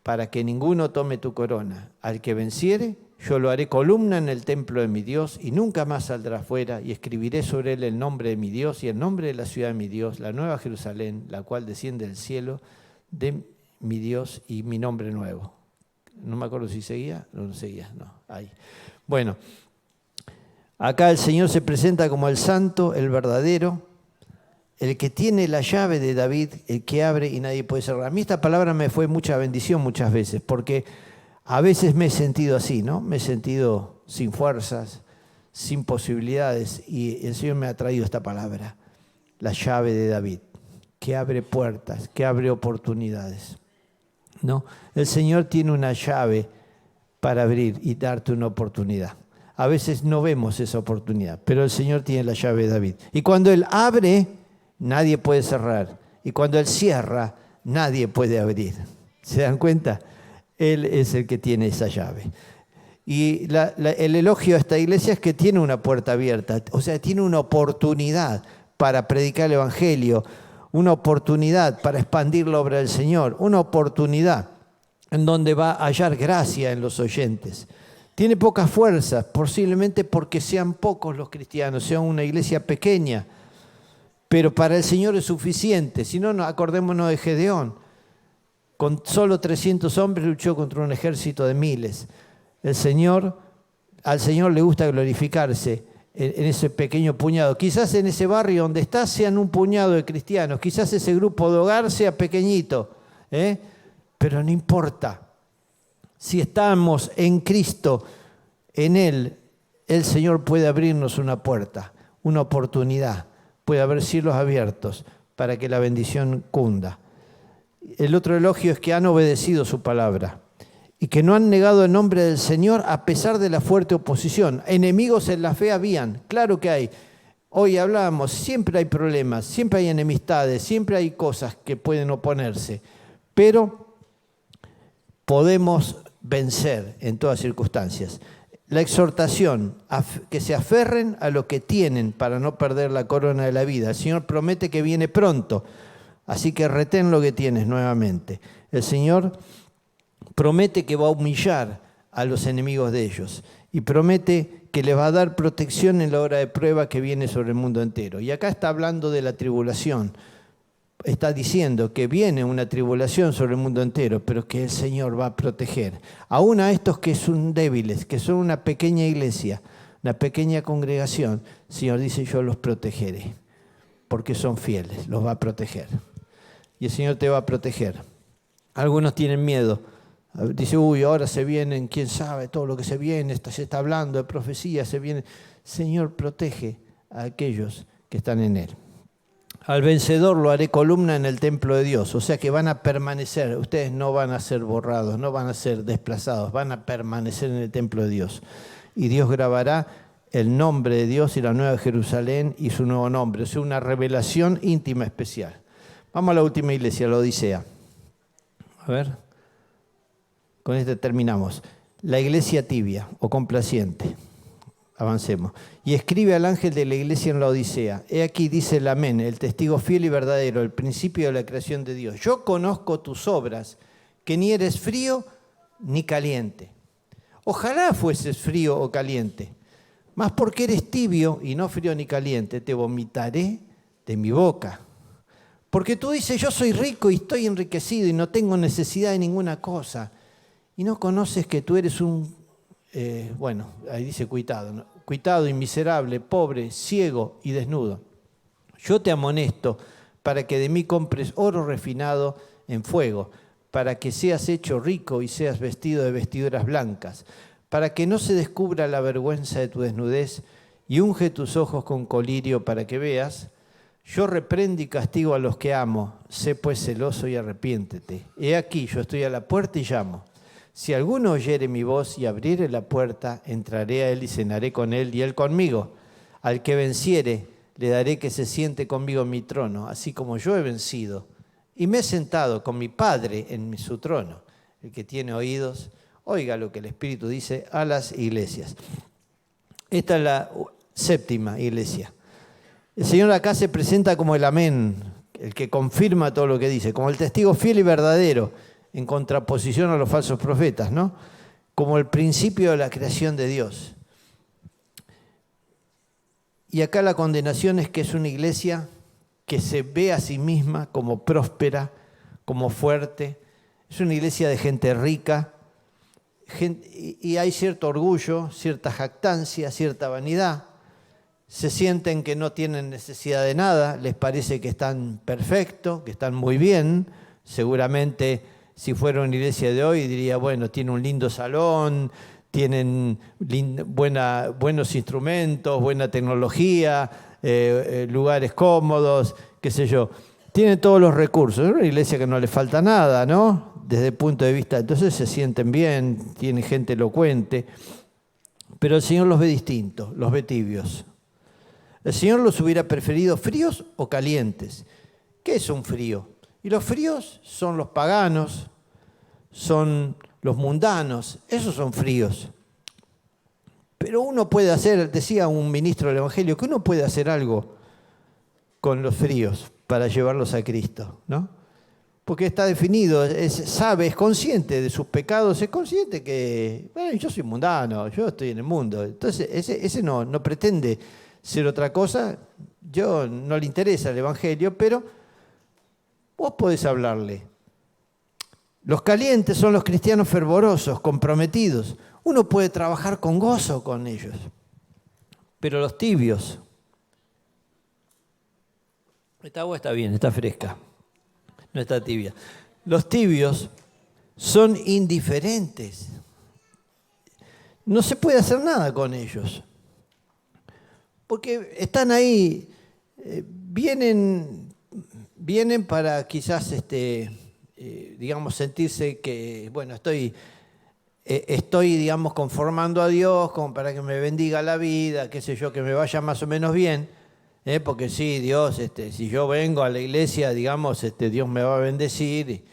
para que ninguno tome tu corona. Al que venciere, yo lo haré columna en el templo de mi Dios, y nunca más saldrá fuera, y escribiré sobre él el nombre de mi Dios, y el nombre de la ciudad de mi Dios, la nueva Jerusalén, la cual desciende del cielo, de mi Dios, y mi nombre nuevo. No me acuerdo si seguía, no seguía, no, ahí. Bueno, acá el Señor se presenta como el santo, el verdadero, el que tiene la llave de David, el que abre y nadie puede cerrar. A mí esta palabra me fue mucha bendición muchas veces, porque a veces me he sentido así, ¿no? Me he sentido sin fuerzas, sin posibilidades, y el Señor me ha traído esta palabra, la llave de David, que abre puertas, que abre oportunidades. ¿No? El Señor tiene una llave para abrir y darte una oportunidad. A veces no vemos esa oportunidad, pero el Señor tiene la llave de David. Y cuando Él abre, nadie puede cerrar. Y cuando Él cierra, nadie puede abrir. ¿Se dan cuenta? Él es el que tiene esa llave. Y el elogio a esta iglesia es que tiene una puerta abierta, o sea, tiene una oportunidad para predicar el Evangelio, una oportunidad para expandir la obra del Señor, una oportunidad en donde va a hallar gracia en los oyentes. Tiene pocas fuerzas, posiblemente porque sean pocos los cristianos, sea una iglesia pequeña, pero para el Señor es suficiente. Si no, acordémonos de Gedeón. Con solo 300 hombres luchó contra un ejército de miles. Al Señor le gusta glorificarse en ese pequeño puñado. Quizás en ese barrio donde estás sean un puñado de cristianos, quizás ese grupo de hogar sea pequeñito, pero no importa. Si estamos en Cristo, en Él, el Señor puede abrirnos una puerta, una oportunidad. Puede haber cielos abiertos para que la bendición cunda. El otro elogio es que han obedecido su palabra y que no han negado el nombre del Señor a pesar de la fuerte oposición. Enemigos en la fe habían, claro que hay. Hoy hablábamos, siempre hay problemas, siempre hay enemistades, siempre hay cosas que pueden oponerse, pero podemos vencer en todas circunstancias. la exhortación, que se aferren a lo que tienen para no perder la corona de la vida. El Señor promete que viene pronto, así que retén lo que tienes nuevamente. El Señor promete que va a humillar a los enemigos de ellos y promete que les va a dar protección en la hora de prueba que viene sobre el mundo entero. Y acá está hablando de la tribulación. Está diciendo que viene una tribulación sobre el mundo entero, pero que el Señor va a proteger. Aún a estos que son débiles, que son una pequeña iglesia, una pequeña congregación, el Señor dice, yo los protegeré, porque son fieles, los va a proteger. Y el Señor te va a proteger. Algunos tienen miedo. Dice, uy, ahora se vienen, quién sabe, todo lo que se viene, se está hablando de profecía, se viene. Señor, protege a aquellos que están en Él. Al vencedor lo haré columna en el templo de Dios, o sea que van a permanecer, ustedes no van a ser borrados, no van a ser desplazados, van a permanecer en el templo de Dios. Y Dios grabará el nombre de Dios y la nueva Jerusalén y su nuevo nombre, o sea, una revelación íntima especial. Vamos a la última iglesia, la Odisea. A ver, con este terminamos. La iglesia tibia o complaciente. Avancemos. Y escribe al ángel de la iglesia en la Odisea. He aquí, dice el Amén, el testigo fiel y verdadero, el principio de la creación de Dios. Yo conozco tus obras, que ni eres frío ni caliente. Ojalá fueses frío o caliente. Mas porque eres tibio y no frío ni caliente, te vomitaré de mi boca. Porque tú dices, yo soy rico y estoy enriquecido y no tengo necesidad de ninguna cosa. Y no conoces que tú eres ahí dice cuitado, ¿no? Cuitado y miserable, pobre, ciego y desnudo. Yo te amonesto para que de mí compres oro refinado en fuego, para que seas hecho rico y seas vestido de vestiduras blancas, para que no se descubra la vergüenza de tu desnudez y unge tus ojos con colirio para que veas. Yo reprendo y castigo a los que amo, sé pues celoso y arrepiéntete. He aquí, yo estoy a la puerta y llamo. Si alguno oyere mi voz y abriere la puerta, entraré a él y cenaré con él y él conmigo. Al que venciere, le daré que se siente conmigo en mi trono, así como yo he vencido. Y me he sentado con mi Padre en su trono. El que tiene oídos, oiga lo que el Espíritu dice a las iglesias. Esta es la séptima iglesia. El Señor acá se presenta como el Amén, el que confirma todo lo que dice, como el testigo fiel y verdadero, en contraposición a los falsos profetas, ¿no? Como el principio de la creación de Dios. Y acá la condenación es que es una iglesia que se ve a sí misma como próspera, como fuerte. Es una iglesia de gente rica, y hay cierto orgullo, cierta jactancia, cierta vanidad. Se sienten que no tienen necesidad de nada, les parece que están perfectos, que están muy bien. Seguramente, si fuera una iglesia de hoy, diría, bueno, tiene un lindo salón, tienen buenos instrumentos, buena tecnología, lugares cómodos, qué sé yo. Tienen todos los recursos. Es una iglesia que no le falta nada, ¿no? Desde el punto de vista, entonces se sienten bien, tiene gente elocuente. Pero el Señor los ve distintos, los ve tibios. El Señor los hubiera preferido fríos o calientes. ¿Qué es un frío? Y los fríos son los paganos, son los mundanos, esos son fríos. Pero uno puede hacer, decía un ministro del Evangelio, que uno puede hacer algo con los fríos para llevarlos a Cristo, ¿no? Porque está definido, sabe, es consciente de sus pecados, es consciente que, bueno, yo soy mundano, yo estoy en el mundo. Entonces, ese no pretende ser otra cosa, no le interesa el Evangelio, pero vos podés hablarle. Los calientes son los cristianos fervorosos, comprometidos. Uno puede trabajar con gozo con ellos. Pero los tibios, esta agua está bien, está fresca, no está tibia. Los tibios son indiferentes. No se puede hacer nada con ellos. Porque están ahí, vienen para quizás, digamos, sentirse que, bueno, estoy, digamos, conformando a Dios como para que me bendiga la vida, qué sé yo, que me vaya más o menos bien, porque sí, Dios, si yo vengo a la iglesia, digamos, Dios me va a bendecir.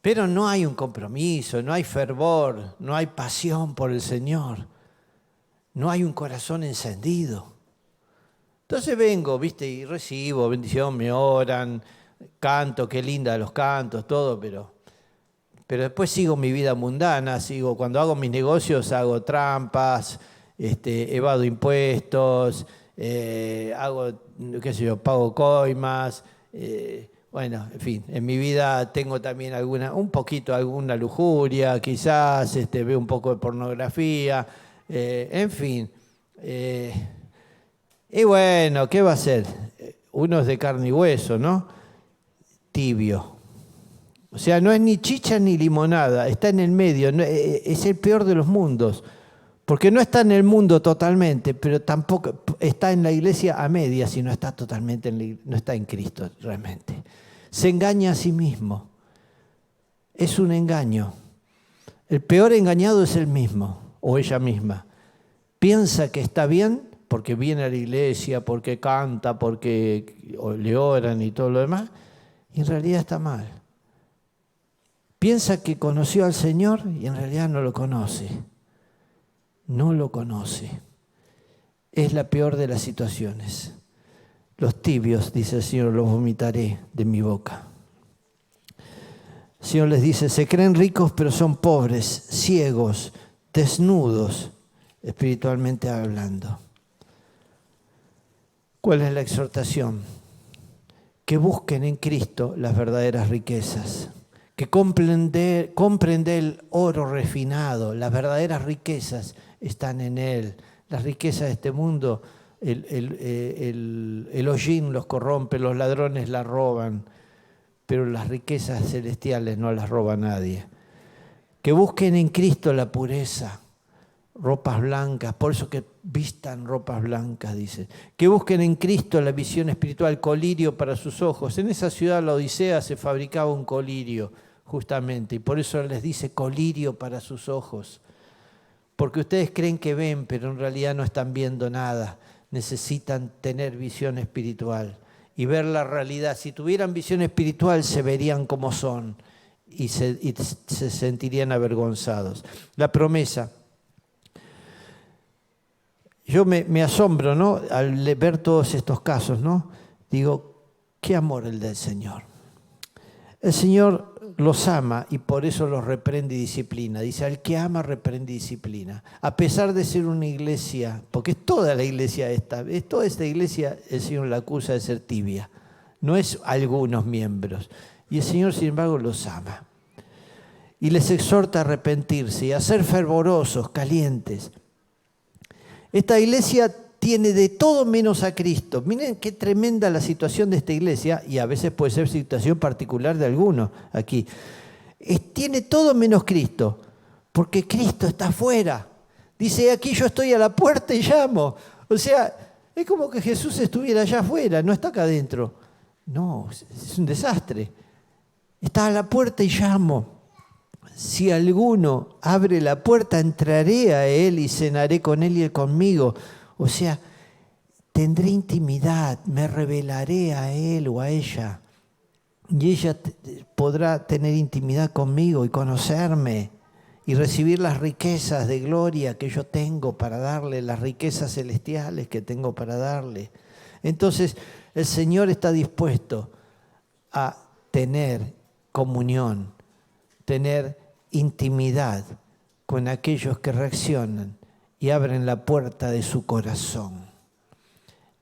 Pero no hay un compromiso, no hay fervor, no hay pasión por el Señor. no hay un corazón encendido. Entonces vengo, ¿viste? Y recibo bendición, me oran, canto, qué linda los cantos, todo, pero después sigo mi vida mundana, cuando hago mis negocios hago trampas, evado impuestos, pago coimas, bueno, en fin, en mi vida tengo también alguna lujuria, quizás, veo un poco de pornografía, en fin. Y bueno, ¿qué va a ser? Uno es de carne y hueso, ¿no? Tibio. O sea, no es ni chicha ni limonada, está en el medio, es el peor de los mundos. Porque no está en el mundo totalmente, pero tampoco está en la iglesia a medias y no está totalmente, no está en Cristo realmente. Se engaña a sí mismo. Es un engaño. El peor engañado es él mismo o ella misma. Piensa que está bien porque viene a la iglesia, porque canta, porque le oran y todo lo demás, y en realidad está mal. Piensa que conoció al Señor y en realidad no lo conoce. No lo conoce. Es la peor de las situaciones. Los tibios, dice el Señor, los vomitaré de mi boca. El Señor les dice, se creen ricos pero son pobres, ciegos, desnudos, espiritualmente hablando. ¿Cuál es la exhortación? Que busquen en Cristo las verdaderas riquezas. Que compren el oro refinado, las verdaderas riquezas están en Él. Las riquezas de este mundo, el hollín los corrompe, los ladrones las roban, pero las riquezas celestiales no las roba nadie. Que busquen en Cristo la pureza, ropas blancas, por eso que vistan ropas blancas, dice. Que busquen en Cristo la visión espiritual, colirio para sus ojos. En esa ciudad, la Odisea, se fabricaba un colirio, justamente, y por eso les dice colirio para sus ojos. Porque ustedes creen que ven, pero en realidad no están viendo nada. Necesitan tener visión espiritual y ver la realidad. Si tuvieran visión espiritual, se verían como son y se sentirían avergonzados. La promesa. Yo me asombro, ¿no? Al ver todos estos casos, ¿no? Digo, qué amor el del Señor. El Señor los ama y por eso los reprende y disciplina. Dice, al que ama, reprende y disciplina. A pesar de ser una iglesia, porque es toda la iglesia toda esta iglesia, el Señor la acusa de ser tibia. No es algunos miembros. Y el Señor, sin embargo, los ama. Y les exhorta a arrepentirse y a ser fervorosos, calientes. Esta iglesia tiene de todo menos a Cristo. Miren qué tremenda la situación de esta iglesia, y a veces puede ser situación particular de algunos aquí. Tiene todo menos Cristo, porque Cristo está afuera. Dice, aquí yo estoy a la puerta y llamo. O sea, es como que Jesús estuviera allá afuera, no está acá adentro. No, es un desastre. Está a la puerta y llamo. Si alguno abre la puerta, entraré a él y cenaré con él y él conmigo. O sea, tendré intimidad, me revelaré a él o a ella. Y ella podrá tener intimidad conmigo y conocerme y recibir las riquezas de gloria que yo tengo para darle, las riquezas celestiales que tengo para darle. Entonces, el Señor está dispuesto a tener comunión, tener intimidad con aquellos que reaccionan y abren la puerta de su corazón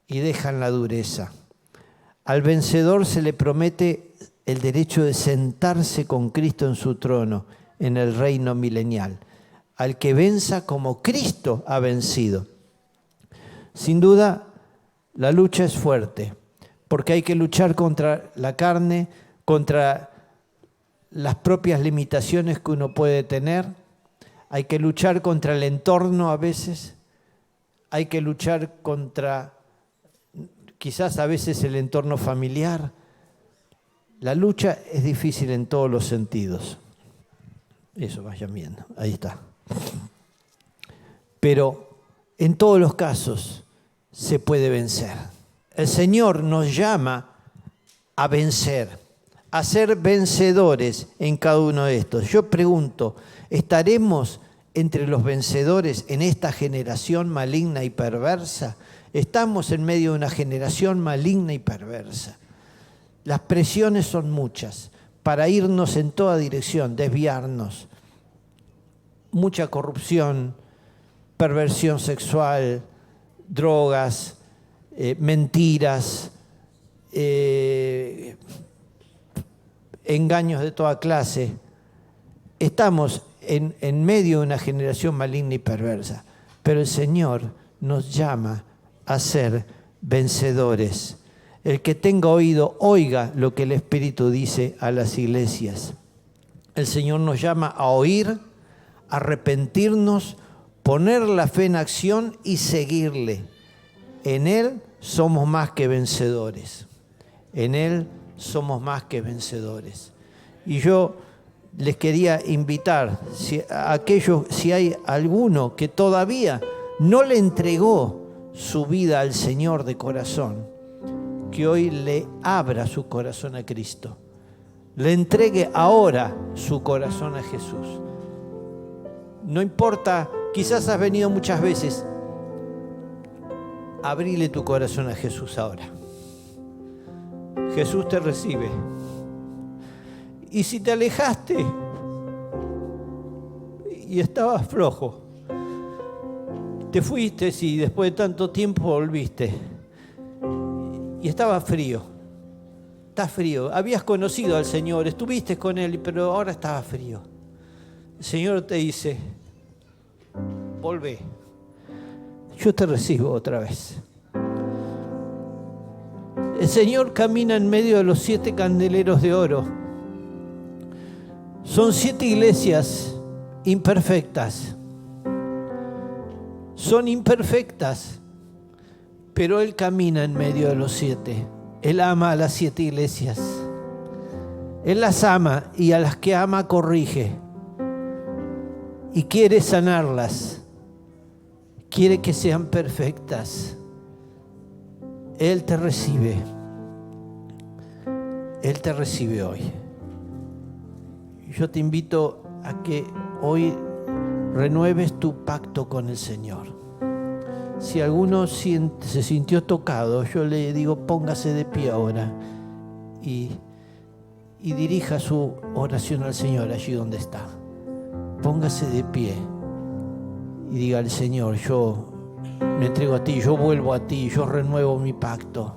y dejan la dureza. Al vencedor se le promete el derecho de sentarse con Cristo en su trono en el reino milenial. Al que venza como Cristo ha vencido. Sin duda, la lucha es fuerte, porque hay que luchar contra la carne, contra las propias limitaciones que uno puede tener. Hay que luchar contra el entorno a veces. Hay que luchar contra, quizás a veces, el entorno familiar. La lucha es difícil en todos los sentidos. Eso, vayan viendo, ahí está. Pero en todos los casos se puede vencer. El Señor nos llama a vencer, a ser vencedores en cada uno de estos. Yo pregunto, ¿estaremos entre los vencedores en esta generación maligna y perversa? Estamos en medio de una generación maligna y perversa. Las presiones son muchas para irnos en toda dirección, desviarnos. Mucha corrupción, perversión sexual, drogas, mentiras, engaños de toda clase. Estamos en medio de una generación maligna y perversa, pero el Señor nos llama a ser vencedores. El que tenga oído, oiga lo que el Espíritu dice a las iglesias. El Señor nos llama a oír, a arrepentirnos, poner la fe en acción y seguirle. En Él somos más que vencedores. En Él somos más que vencedores. Y yo les quería invitar, si hay alguno que todavía no le entregó su vida al Señor de corazón, que hoy le abra su corazón a Cristo. Le entregue ahora su corazón a Jesús. No importa, quizás has venido muchas veces. Abrile tu corazón a Jesús ahora. Jesús te recibe. Y si te alejaste y estabas flojo, te fuiste y después de tanto tiempo volviste y estaba frío, estás frío, habías conocido al Señor, estuviste con Él, pero ahora estaba frío. El Señor te dice, volvé, yo te recibo otra vez. El Señor camina en medio de los 7 candeleros de oro. Son 7 iglesias imperfectas. Son imperfectas, pero Él camina en medio de los 7. Él ama a las 7 iglesias. Él las ama y a las que ama corrige. Y quiere sanarlas. Quiere que sean perfectas. Él te recibe. Él te recibe hoy. Yo te invito a que hoy renueves tu pacto con el Señor. Si alguno se sintió tocado, yo le digo, póngase de pie ahora y dirija su oración al Señor allí donde está. Póngase de pie y diga al Señor, yo me entrego a ti, yo vuelvo a ti, yo renuevo mi pacto.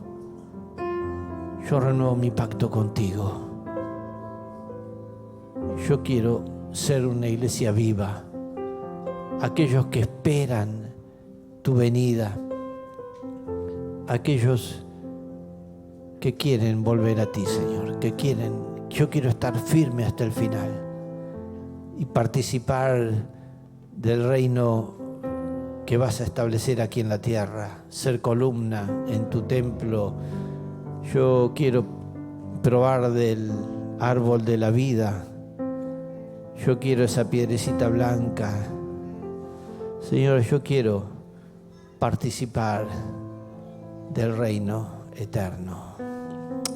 Yo renuevo mi pacto contigo. Yo quiero ser una iglesia viva. Aquellos que esperan tu venida. Aquellos que quieren volver a ti, Señor. Yo quiero estar firme hasta el final y participar del reino que vas a establecer aquí en la tierra, ser columna en tu templo. Yo quiero probar del árbol de la vida. Yo quiero esa piedrecita blanca. Señor, yo quiero participar del reino eterno.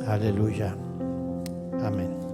Aleluya. Amén.